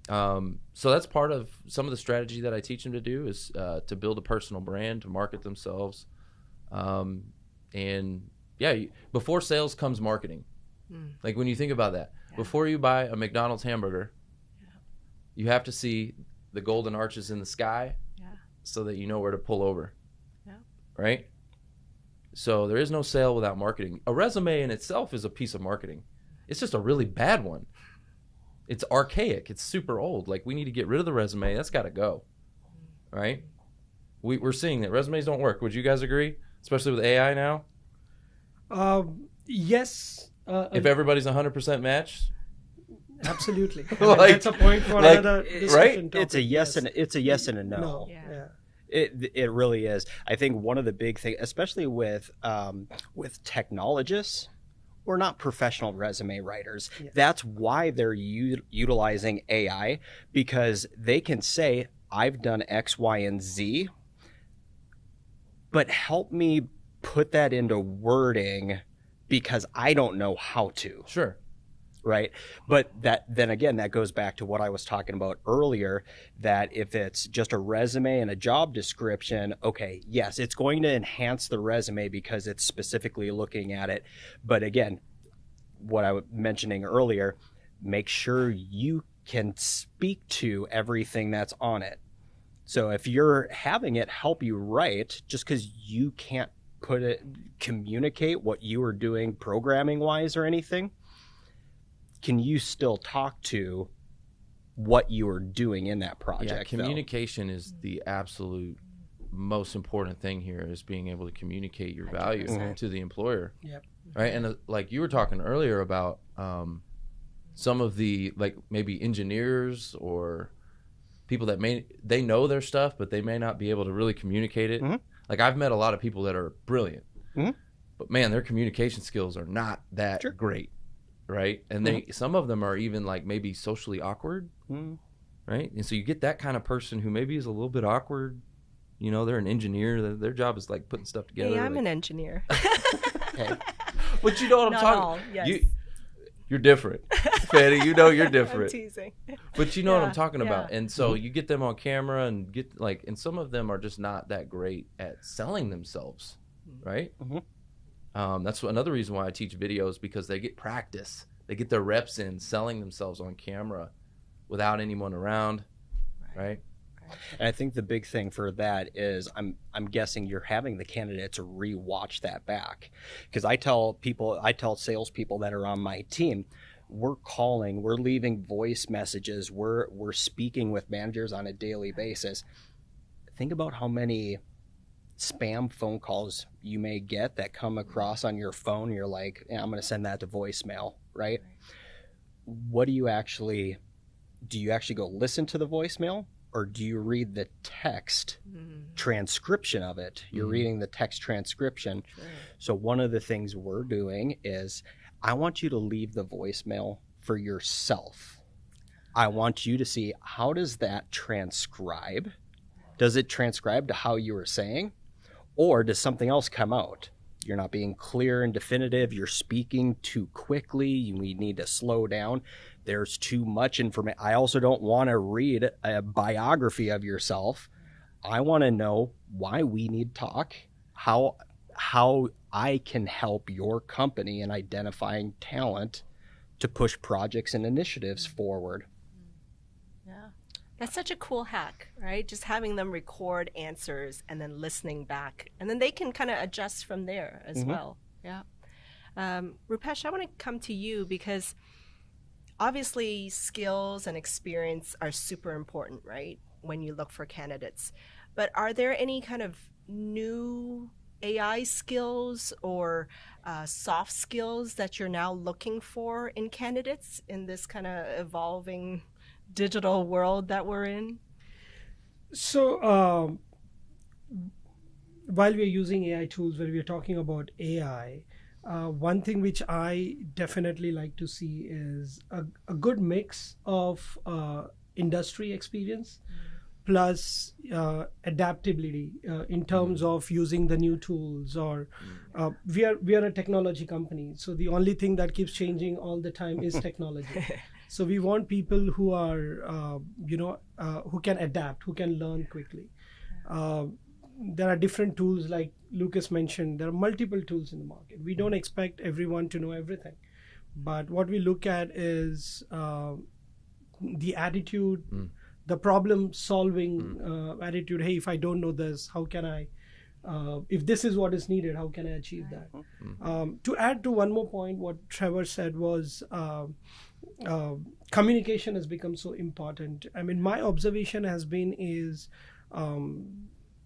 So that's part of some of the strategy that I teach them to do is to build a personal brand, to market themselves. And yeah, before sales comes marketing. Like when you think about that, before you buy a McDonald's hamburger, you have to see the golden arches in the sky so that you know where to pull over, right? So there is no sale without marketing. A resume in itself is a piece of marketing. It's just a really bad one. It's archaic. It's super old. Like we need to get rid of the resume. That's got to go, right? We're seeing that resumes don't work. Would you guys agree? Especially with AI now? Yes. If everybody's 100% matched? Absolutely. Like, that's a point for another discussion right? topic. It's a yes and a no. No. Yeah. It really is. I think one of the big things, especially with technologists, we're not professional resume writers. Yeah. That's why they're utilizing AI, because they can say, I've done X, Y, and Z, but help me put that into wording because I don't know how to. Sure. Right. But then again, that goes back to what I was talking about earlier, that if it's just a resume and a job description, okay, yes, it's going to enhance the resume because it's specifically looking at it. But again, what I was mentioning earlier, make sure you can speak to everything that's on it. So if you're having it help you write, just because you can't communicate what you are doing programming wise or anything, can you still talk to what you are doing in that project? Yeah, communication is the absolute most important thing here, is being able to communicate your value to the employer. Yep. Right. And like you were talking earlier about some of the, like maybe engineers or people that they know their stuff, but they may not be able to really communicate it. Like I've met a lot of people that are brilliant, but man, their communication skills are not that great. Right. And some of them are even like maybe socially awkward. Right. And so you get that kind of person who maybe is a little bit awkward. You know, they're an engineer. Their job is like putting stuff together. Hey, I'm an engineer. Okay. But you know what I'm talking about. Yes. You're different, Fanny. You know you're different. I'm teasing. But you know what I'm talking about. And so you get them on camera and and some of them are just not that great at selling themselves. Right. That's another reason why I teach videos, because they get practice. They get their reps in selling themselves on camera, without anyone around, right? And I think the big thing for that is I'm guessing you're having the candidates rewatch that back, because I tell salespeople that are on my team, we're calling, we're leaving voice messages, we're speaking with managers on a daily basis. Think about how many spam phone calls you may get that come across on your phone. You're like, yeah, I'm going to send that to voicemail, right? What do you actually go listen to the voicemail? Or do you read the text transcription of it? You're reading the text transcription. Sure. So one of the things we're doing is I want you to leave the voicemail for yourself. I want you to see, how does that transcribe? Does it transcribe to how you were saying? Or does something else come out? You're not being clear and definitive. You're speaking too quickly. You need to slow down. There's too much information. I also don't want to read a biography of yourself. I want to know why we need to talk, how I can help your company in identifying talent to push projects and initiatives forward. Yeah. That's such a cool hack, right? Just having them record answers and then listening back. And then they can kind of adjust from there as well. Yeah. Rupesh, I want to come to you because obviously skills and experience are super important, right, when you look for candidates. But are there any kind of new AI skills or soft skills that you're now looking for in candidates in this kind of evolving digital world that we're in? So while we're using AI tools, when we're talking about AI, one thing which I definitely like to see is a good mix of industry experience plus adaptability in terms of using the new tools. Or we are a technology company, so the only thing that keeps changing all the time is technology. So we want people who are who can adapt, who can learn quickly. There are different tools, like Lucas mentioned. There are multiple tools in the market. We don't expect everyone to know everything, but what we look at is the attitude, the problem solving attitude. Hey, if I don't know this, how can I, if this is what is needed, how can I achieve that? To add to one more point, what Trevor said was communication has become so important. I mean, my observation has been is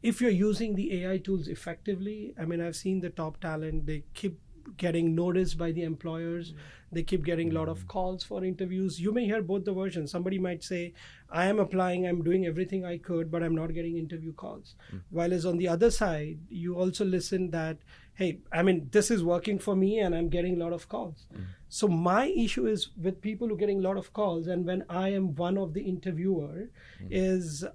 if you're using the AI tools effectively, I mean, I've seen the top talent, they keep getting noticed by the employers. They keep getting a lot of calls for interviews. You may hear both the versions. Somebody might say, I am applying, I'm doing everything I could, but I'm not getting interview calls. While as on the other side, you also listen that, hey, I mean, this is working for me and I'm getting a lot of calls. So my issue is with people who are getting a lot of calls, and when I am one of the interviewer, is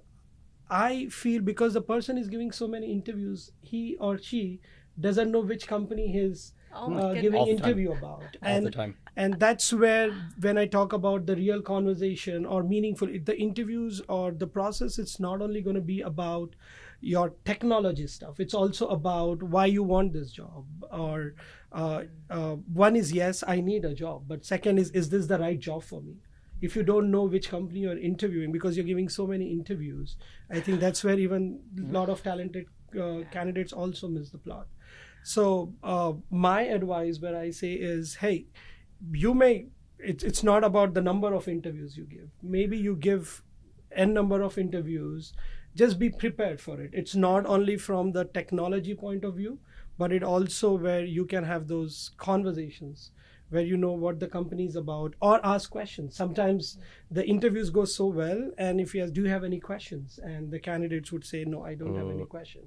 I feel because the person is giving so many interviews, he or she doesn't know which company he's giving interview about. All the time. And that's where, when I talk about the real conversation or meaningful, the interviews or the process, it's not only going to be about your technology stuff. It's also about why you want this job. Or one is, yes, I need a job. But second is this the right job for me? If you don't know which company you're interviewing because you're giving so many interviews, I think that's where even a lot of talented candidates also miss the plot. So my advice, where I say is, hey, it's not about the number of interviews you give. Maybe you give n number of interviews, just be prepared for it. It's not only from the technology point of view, but it also where you can have those conversations where you know what the company is about, or ask questions. Sometimes the interviews go so well, and if you ask, do you have any questions? And the candidates would say, no, I don't have any question.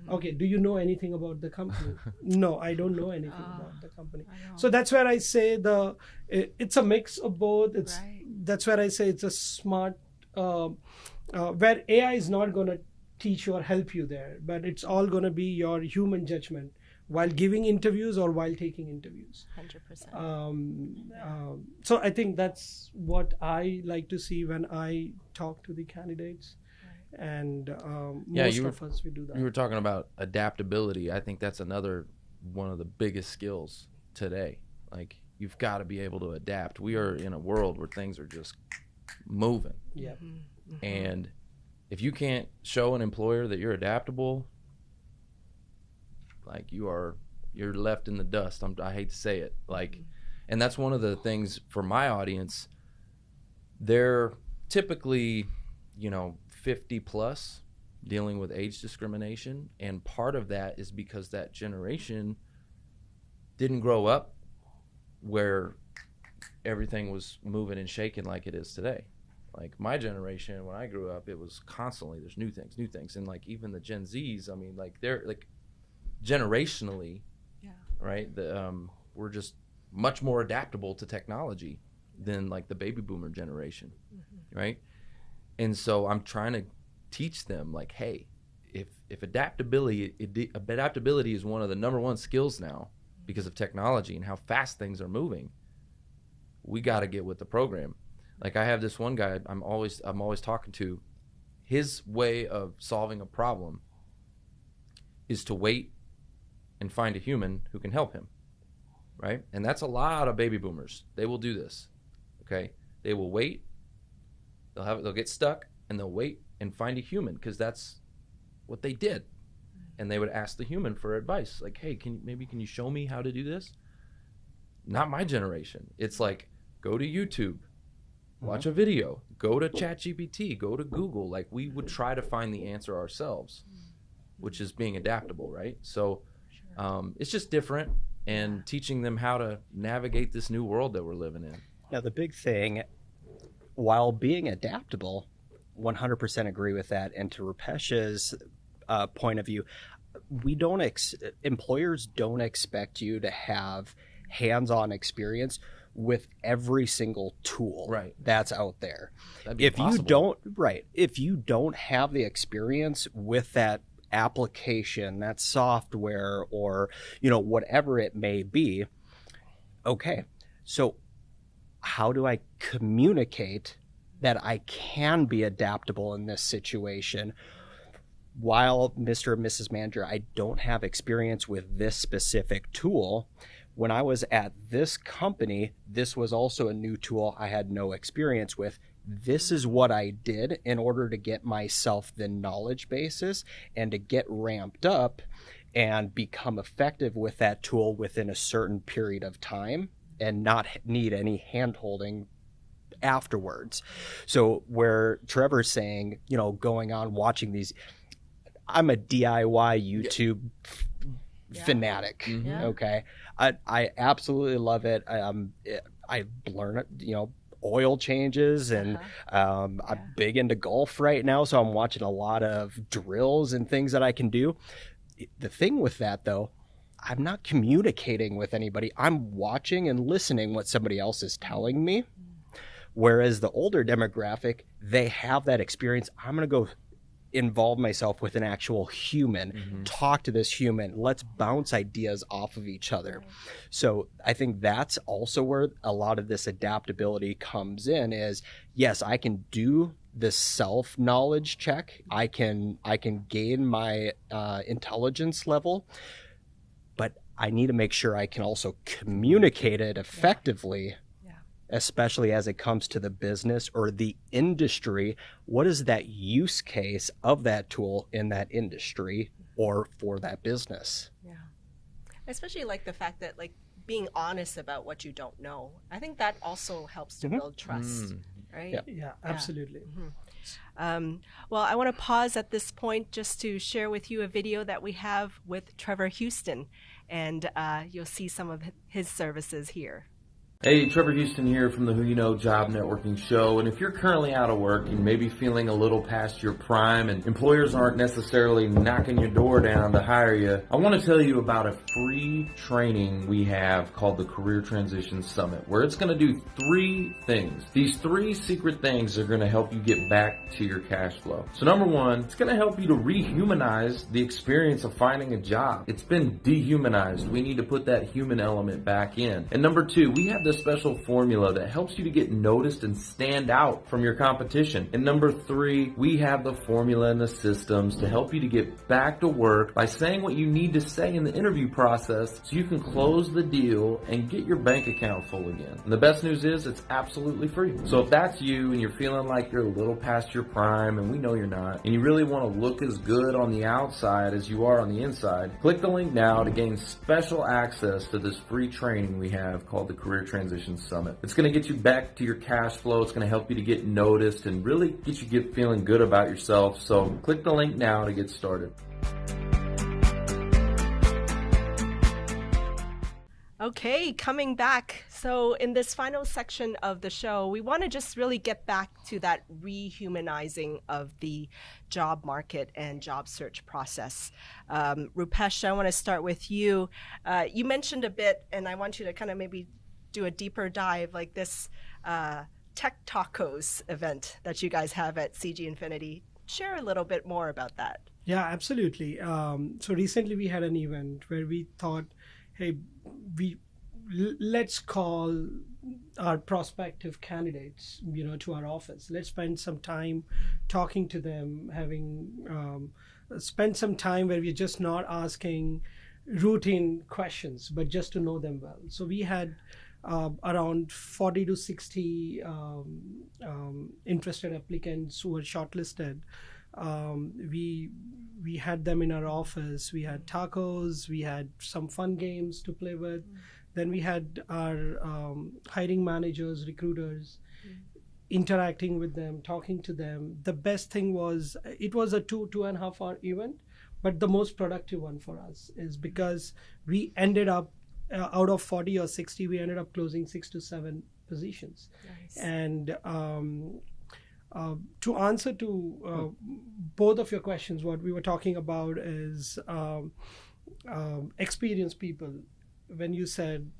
Okay, do you know anything about the company? No, I don't know anything about the company. So that's where I say it's a mix of both. That's where I say it's a smart, where AI is not going to teach you or help you there, but it's all going to be your human judgment while giving interviews or while taking interviews. 100%. So I think that's what I like to see when I talk to the candidates. And most of us, we do that. You were talking about adaptability. I think that's another one of the biggest skills today. Like, you've got to be able to adapt. We are in a world where things are just moving. Yeah. And if you can't show an employer that you're adaptable, like you're left in the dust. I hate to say it. Like, and that's one of the things for my audience. They're typically, 50 plus, dealing with age discrimination, and part of that is because that generation didn't grow up where everything was moving and shaking like it is today. Like my generation, when I grew up, it was constantly there's new things, and like even the Gen Zs, I mean, like they're like generationally, right? We're just much more adaptable to technology than like the baby boomer generation, right? And so I'm trying to teach them like, hey, if adaptability is one of the number one skills now because of technology and how fast things are moving, we got to get with the program. Like I have this one guy I'm always talking to. His way of solving a problem is to wait and find a human who can help him, right? And that's a lot of baby boomers. They will do this, okay? They will wait. They'll get stuck, and they'll wait and find a human because that's what they did. And they would ask the human for advice, like, "Hey, can you show me how to do this?" Not my generation. It's like, go to YouTube, watch a video, go to ChatGPT, go to Google. Like we would try to find the answer ourselves, which is being adaptable, right? So it's just different, and teaching them how to navigate this new world that we're living in. Now, the big thing, while being adaptable, 100% agree with that. And to Rupesh's point of view, employers don't expect you to have hands-on experience with every single tool that's out there. If you don't have the experience with that application, that software, or whatever it may be, okay, so how do I communicate that I can be adaptable in this situation? While Mr. and Mrs. Manager, I don't have experience with this specific tool. When I was at this company, this was also a new tool I had no experience with. This is what I did in order to get myself the knowledge basis and to get ramped up and become effective with that tool within a certain period of time and not need any hand-holding afterwards. So where Trevor's saying, going on watching these, I'm a DIY YouTube fanatic. Okay. I absolutely love it. I learn it, oil changes, and I'm big into golf right now. So I'm watching a lot of drills and things that I can do. The thing with that though, I'm not communicating with anybody. I'm watching and listening what somebody else is telling me. Whereas the older demographic, they have that experience. I'm going to go involve myself with an actual human, talk to this human, let's bounce ideas off of each other. So I think that's also where a lot of this adaptability comes in is, yes, I can do the self-knowledge check. I can gain my intelligence level, but I need to make sure I can also communicate it effectively. Especially as it comes to the business or the industry. What is that use case of that tool in that industry or for that business? Yeah. Especially like the fact that like being honest about what you don't know. I think that also helps to build trust, right? Yeah, absolutely. Well, I want to pause at this point just to share with you a video that we have with Trevor Houston, and you'll see some of his services here. Hey, Trevor Houston here from the Who You Know Job Networking Show. And if you're currently out of work and maybe feeling a little past your prime and employers aren't necessarily knocking your door down to hire you, I want to tell you about a free training we have called the Career Transition Summit, where it's going to do 3 things. These 3 secret things are going to help you get back to your cash flow. So number 1, it's going to help you to rehumanize the experience of finding a job. It's been dehumanized. We need to put that human element back in. And number 2, we have this special formula that helps you to get noticed and stand out from your competition. And number 3, we have the formula and the systems to help you to get back to work by saying what you need to say in the interview process so you can close the deal and get your bank account full again. And the best news is it's absolutely free. So if that's you and you're feeling like you're a little past your prime, and we know you're not, and you really want to look as good on the outside as you are on the inside, click the link now to gain special access to this free training we have called the Career Transition Summit. It's going to get you back to your cash flow. It's going to help you to get noticed and really get you feeling good about yourself. So click the link now to get started. Okay, coming back. So in this final section of the show, we want to just really get back to that rehumanizing of the job market and job search process. Rupesh, I want to start with you. You mentioned a bit, and I want you to kind of maybe do a deeper dive, like this Tech Tacos event that you guys have at CG Infinity. Share a little bit more about that. Yeah, absolutely. So recently we had an event where we thought, hey, let's call our prospective candidates, to our office. Let's spend some time talking to them, spend some time where we're just not asking routine questions, but just to know them well. So we had around 40 to 60 interested applicants who were shortlisted. We had them in our office. We had tacos. We had some fun games to play with. Then we had our hiring managers, recruiters, interacting with them, talking to them. The best thing was it was a 2.5 hour event, but the most productive one for us is because we ended up out of 40 or 60, we ended up closing 6 to 7 positions. Nice. And to answer to both of your questions, what we were talking about is experienced people. When you said,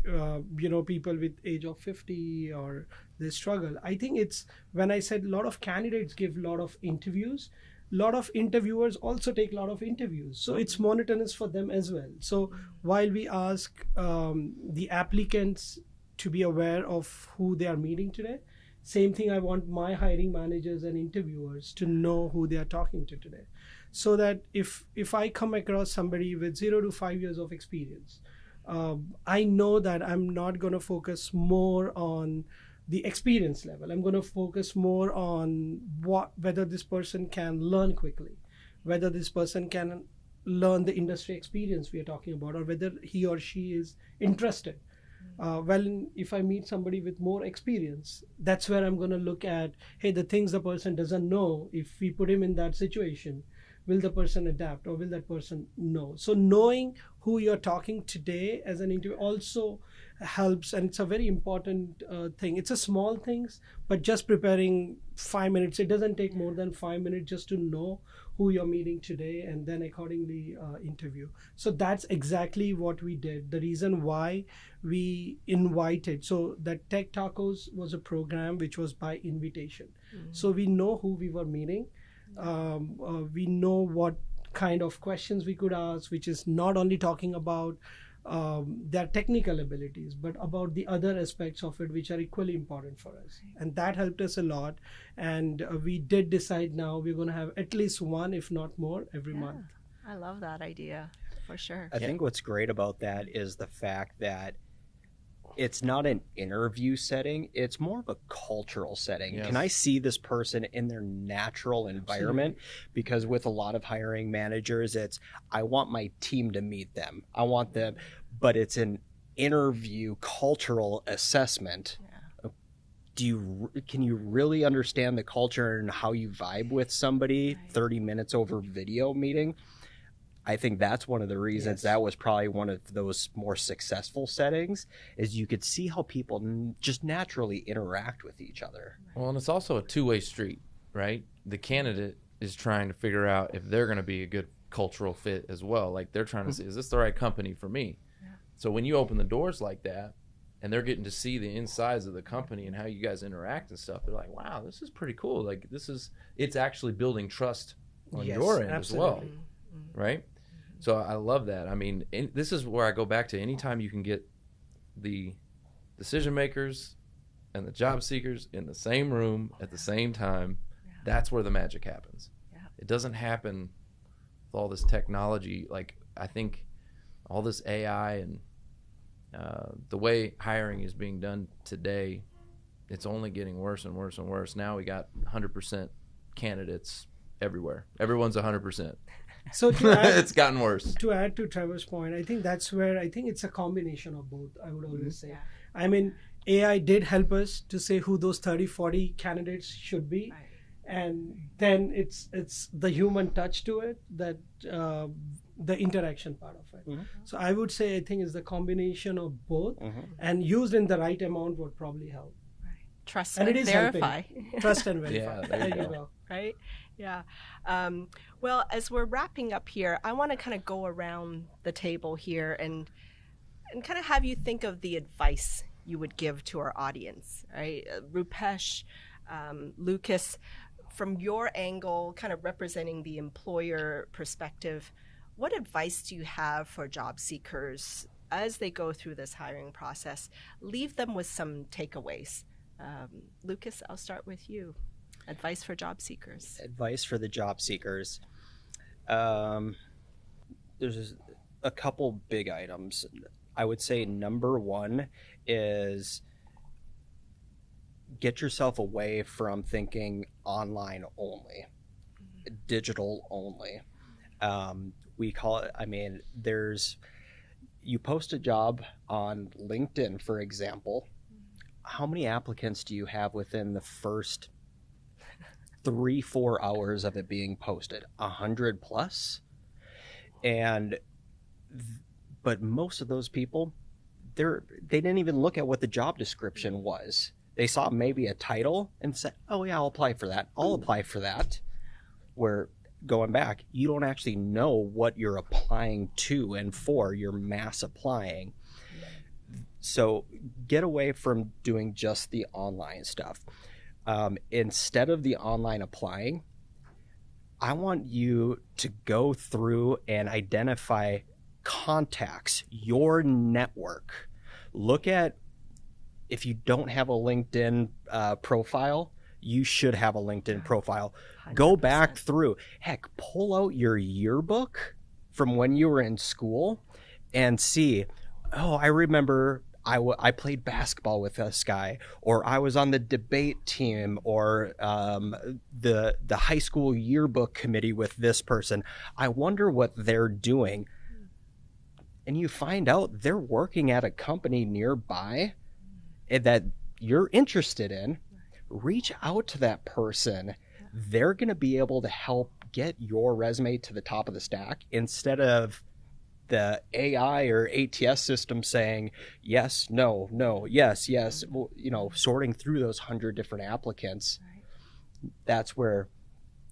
people with age of 50 or they struggle, I think it's when I said a lot of candidates give a lot of interviews, a lot of interviewers also take a lot of interviews. So it's monotonous for them as well. So while we ask the applicants to be aware of who they are meeting today, same thing I want my hiring managers and interviewers to know who they are talking to today. So that if I come across somebody with 0 to 5 years of experience, I know that I'm not going to focus more on the experience level. I'm going to focus more on whether this person can learn quickly, whether this person can learn the industry experience we are talking about, or whether he or she is interested. If I meet somebody with more experience, that's where I'm going to look at, hey, the things the person doesn't know, if we put him in that situation, will the person adapt or will that person know? So knowing who you're talking today as an interview also helps, and it's a very important thing. It's a small things, but just preparing 5 minutes, it doesn't take more than 5 minutes just to know who you're meeting today and then accordingly interview. So that's exactly what we did. The reason why we invited, so that Tech Tacos was a program which was by invitation. So we know who we were meeting. We know what kind of questions we could ask, which is not only talking about their technical abilities, but about the other aspects of it, which are equally important for us. And that helped us a lot. And we did decide now we're going to have at least one, if not more, every month. I love that idea, for sure. I think what's great about that is the fact that it's not an interview setting, it's more of a cultural setting. Yes. Can I see this person in their natural environment? Absolutely. Because with a lot of hiring managers, it's, I want my team to meet them. I want them, but it's an interview cultural assessment. Yeah. Can you really understand the culture and how you vibe with somebody 30 minutes over video meeting? I think that's one of the reasons that was probably one of those more successful settings, is you could see how people just naturally interact with each other. Well, and it's also a two-way street, right? The candidate is trying to figure out if they're going to be a good cultural fit as well. Like they're trying to see, is this the right company for me? Yeah. So when you open the doors like that and they're getting to see the insides of the company and how you guys interact and stuff, they're like, wow, this is pretty cool. Like it's actually building trust on your end as well, right? So I love that. I mean, this is where I go back to anytime you can get the decision makers and the job seekers in the same room at the same time, that's where the magic happens. It doesn't happen with all this technology. Like, I think all this AI and the way hiring is being done today, it's only getting worse and worse and worse. Now we got 100% candidates everywhere. Everyone's 100%. So to add, it's gotten worse. To add to Trevor's point, I think that's where I think it's a combination of both, I would always say. I mean, AI did help us to say who those 30, 40 candidates should be. Right. And then it's the human touch to it, that the interaction part of it. So I would say, I think it's the combination of both, and used in the right amount would probably help. Right. Trust and verify. Trust and verify. Yeah, there you go. Right? Yeah. Well, as we're wrapping up here, I want to kind of go around the table here and kind of have you think of the advice you would give to our audience, right? Rupesh, Lucas, from your angle, kind of representing the employer perspective, what advice do you have for job seekers as they go through this hiring process? Leave them with some takeaways. Lucas, I'll start with you. Advice for job seekers. Advice for the job seekers. There's a couple big items. I would say number one is get yourself away from thinking online only, digital only. We call it, you post a job on LinkedIn, for example. How many applicants do you have within the first 3-4 hours of it being posted? 100 plus? But most of those people, they didn't even look at what the job description was. They saw maybe a title and said, oh yeah, I'll apply for that. Where going back, you don't actually know what you're applying to and for. You're mass applying. So get away from doing just the online stuff. Instead of the online applying, I want you to go through and identify contacts, your network. Look at, if you don't have a LinkedIn profile, you should have a LinkedIn profile. 100%. Go back through. Heck, pull out your yearbook from when you were in school and see, oh, I remember I played basketball with this guy, or I was on the debate team, or the high school yearbook committee with this person. I wonder what they're doing. And you find out they're working at a company nearby that you're interested in. Reach out to that person. They're going to be able to help get your resume to the top of the stack, instead of the AI or ATS system saying yes, no, no, yes, yes, sorting through those 100 different applicants. Right. That's where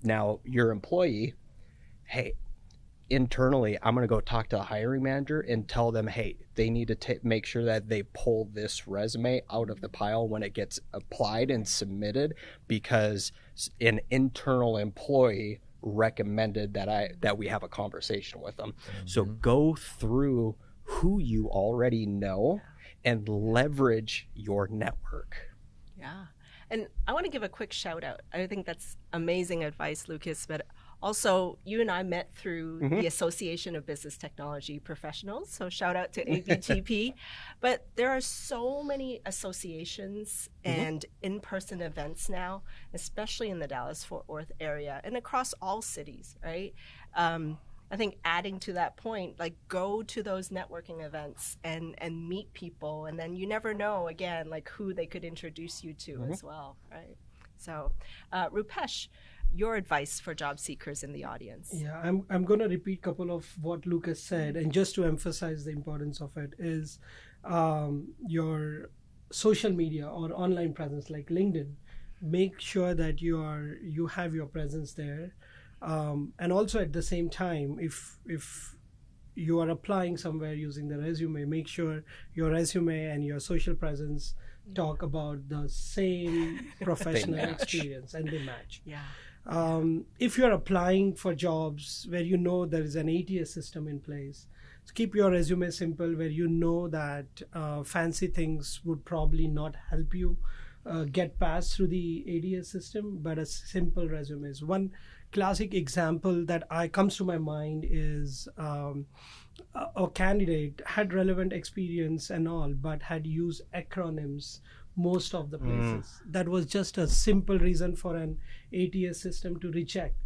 now your employee, hey, internally, I'm going to go talk to the hiring manager and tell them, hey, they need to make sure that they pull this resume out of the pile when it gets applied and submitted, because an internal employee recommended that we have a conversation with them. So go through who you already know and leverage your network. Yeah. And I want to give a quick shout out. I think that's amazing advice, Lucas, but also you and I met through the Association of Business Technology Professionals. So shout out to ABTP. But there are so many associations and in-person events now, especially in the Dallas-Fort Worth area and across all cities, right? I think adding to that point, like, go to those networking events and meet people, and then you never know, again, like, who they could introduce you to as well, right? So, Rupesh, your advice for job seekers in the audience. Yeah, I'm going to repeat a couple of what Lucas said, and just to emphasize the importance of it is your social media or online presence like LinkedIn. Make sure that you have your presence there. And also at the same time, if you are applying somewhere using the resume, make sure your resume and your social presence talk about the same professional experience and they match. Yeah. If you're applying for jobs where you know there is an ATS system in place, keep your resume simple, where you know that fancy things would probably not help you get passed through the ATS system, but a simple resume is one. Classic example that comes to my mind is a candidate had relevant experience and all, but had used acronyms most of the places. That was just a simple reason for an ATS system to reject.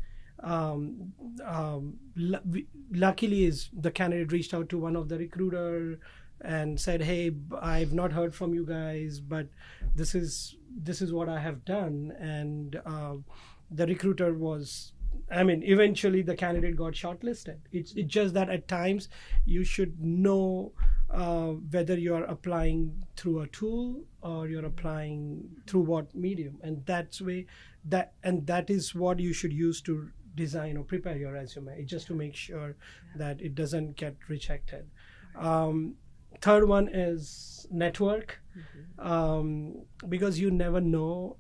Luckily, the candidate reached out to one of the recruiter and said, "Hey, I've not heard from you guys, but this is what I have done." And the recruiter eventually the candidate got shortlisted. It's just that at times you should know whether you're applying through a tool or you're applying through what medium, and that is what you should use to design or prepare your resume, just to make sure that it doesn't get rejected. Third one is network, because you never know.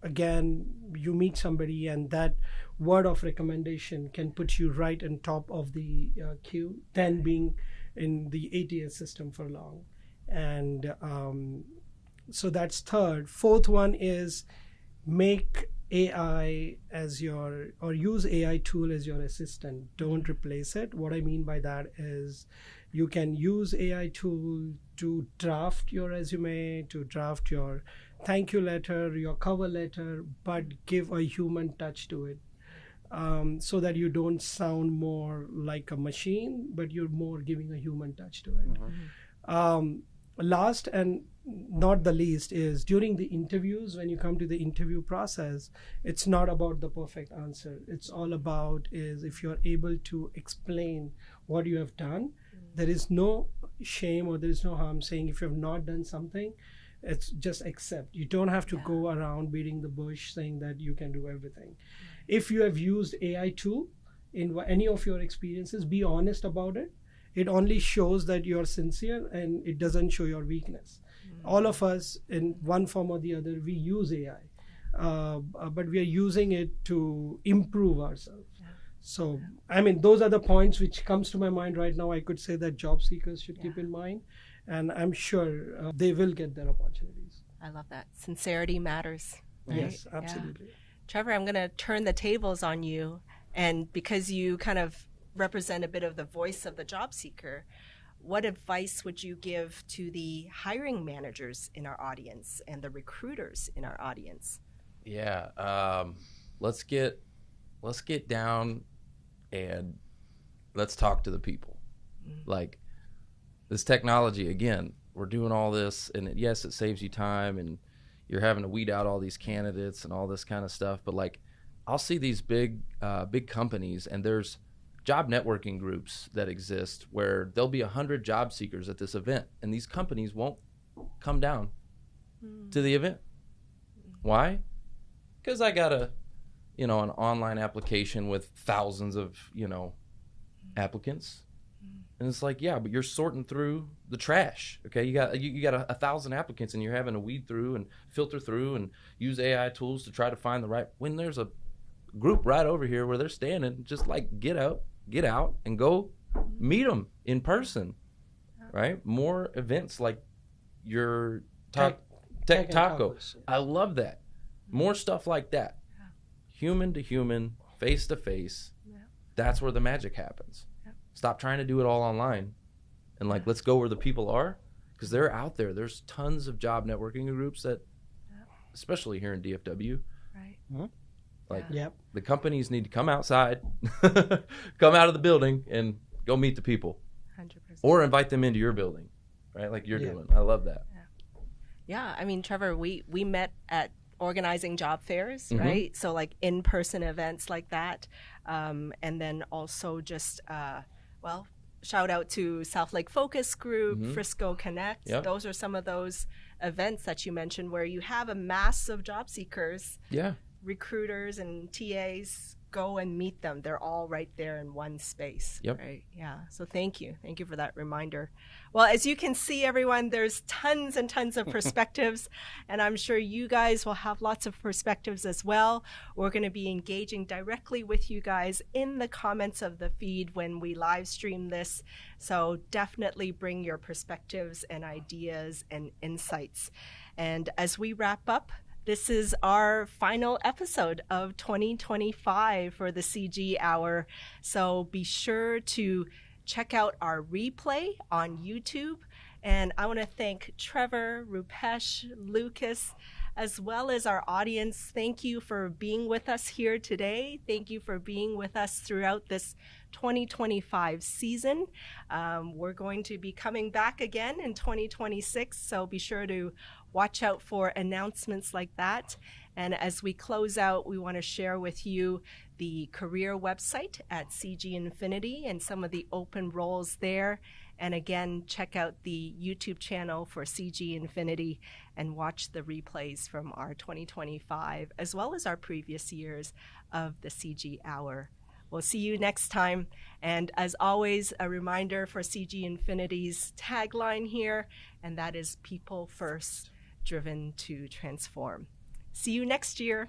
Again, you meet somebody and that word of recommendation can put you right on top of the queue than being in the ATS system for long. And so that's third. Fourth one is make AI use AI tool as your assistant. Don't replace it. What I mean by that is you can use AI tool to draft your resume, to draft your thank you letter, your cover letter, but give a human touch to it, so that you don't sound more like a machine, but you're more giving a human touch to it. Last and not the least is during the interviews, when you come to the interview process, it's not about the perfect answer. It's all about is if you're able to explain what you have done, there is no shame or there is no harm saying if you have not done something, it's just accept. You don't have to go around beating the bush saying that you can do everything. If you have used AI tool in any of your experiences, be honest about it. It only shows that you're sincere and it doesn't show your weakness. All of us, in one form or the other, we use AI, but we are using it to improve ourselves. So, those are the points which comes to my mind right now. I could say that job seekers should keep in mind, and I'm sure they will get their opportunities. I love that. Sincerity matters. Right? Yes, absolutely. Yeah. Trevor, I'm going to turn the tables on you, and because you kind of represent a bit of the voice of the job seeker, what advice would you give to the hiring managers in our audience and the recruiters in our audience? Yeah, let's get down and let's talk to the people. Like this technology, again, we're doing all this, and yes, it saves you time, and you're having to weed out all these candidates and all this kind of stuff. But like, I'll see these big companies, and there's job networking groups that exist where there'll be 100 job seekers at this event, and these companies won't come down to the event. Why? Because I got an online application with thousands of, applicants. And it's like, yeah, but you're sorting through the trash. Okay. You got 1,000 applicants, and you're having to weed through and filter through and use AI tools to try to find the right, when there's a group right over here where they're standing, just like get out and go meet them in person, right? More events like your Tech Taco. I love that. More stuff like that. Human to human, face to face. That's where the magic happens. Stop trying to do it all online, and let's go where the people are, because they're out there. There's tons of job networking groups that, especially here in DFW, right? The companies need to come outside, come out of the building, and go meet the people, 100%. Or invite them into your building, right? Like you're doing. I love that. Yeah, Trevor, we met at organizing job fairs, right? So in-person events like that, and then also just shout out to South Lake Focus Group, Frisco Connect. Those are some of those events that you mentioned where you have a mass of job seekers, recruiters and TAs go and meet them. They're all right there in one space. Yep. Right. Yeah. So thank you. Thank you for that reminder. Well, as you can see, everyone, there's tons and tons of perspectives, and I'm sure you guys will have lots of perspectives as well. We're going to be engaging directly with you guys in the comments of the feed when we live stream this. So definitely bring your perspectives and ideas and insights. And as we wrap up, this is our final episode of 2025 for the CG Hour. So be sure to check out our replay on YouTube. And I want to thank Trevor, Rupesh, Lucas, as well as our audience. Thank you for being with us here today. Thank you for being with us throughout this 2025 season. We're going to be coming back again in 2026, so be sure to watch out for announcements like that. And as we close out, we want to share with you the career website at CG Infinity and some of the open roles there. And again, check out the YouTube channel for CG Infinity and watch the replays from our 2025 as well as our previous years of the CG Hour. We'll see you next time. And as always, a reminder for CG Infinity's tagline here, and that is people first, driven to transform. See you next year.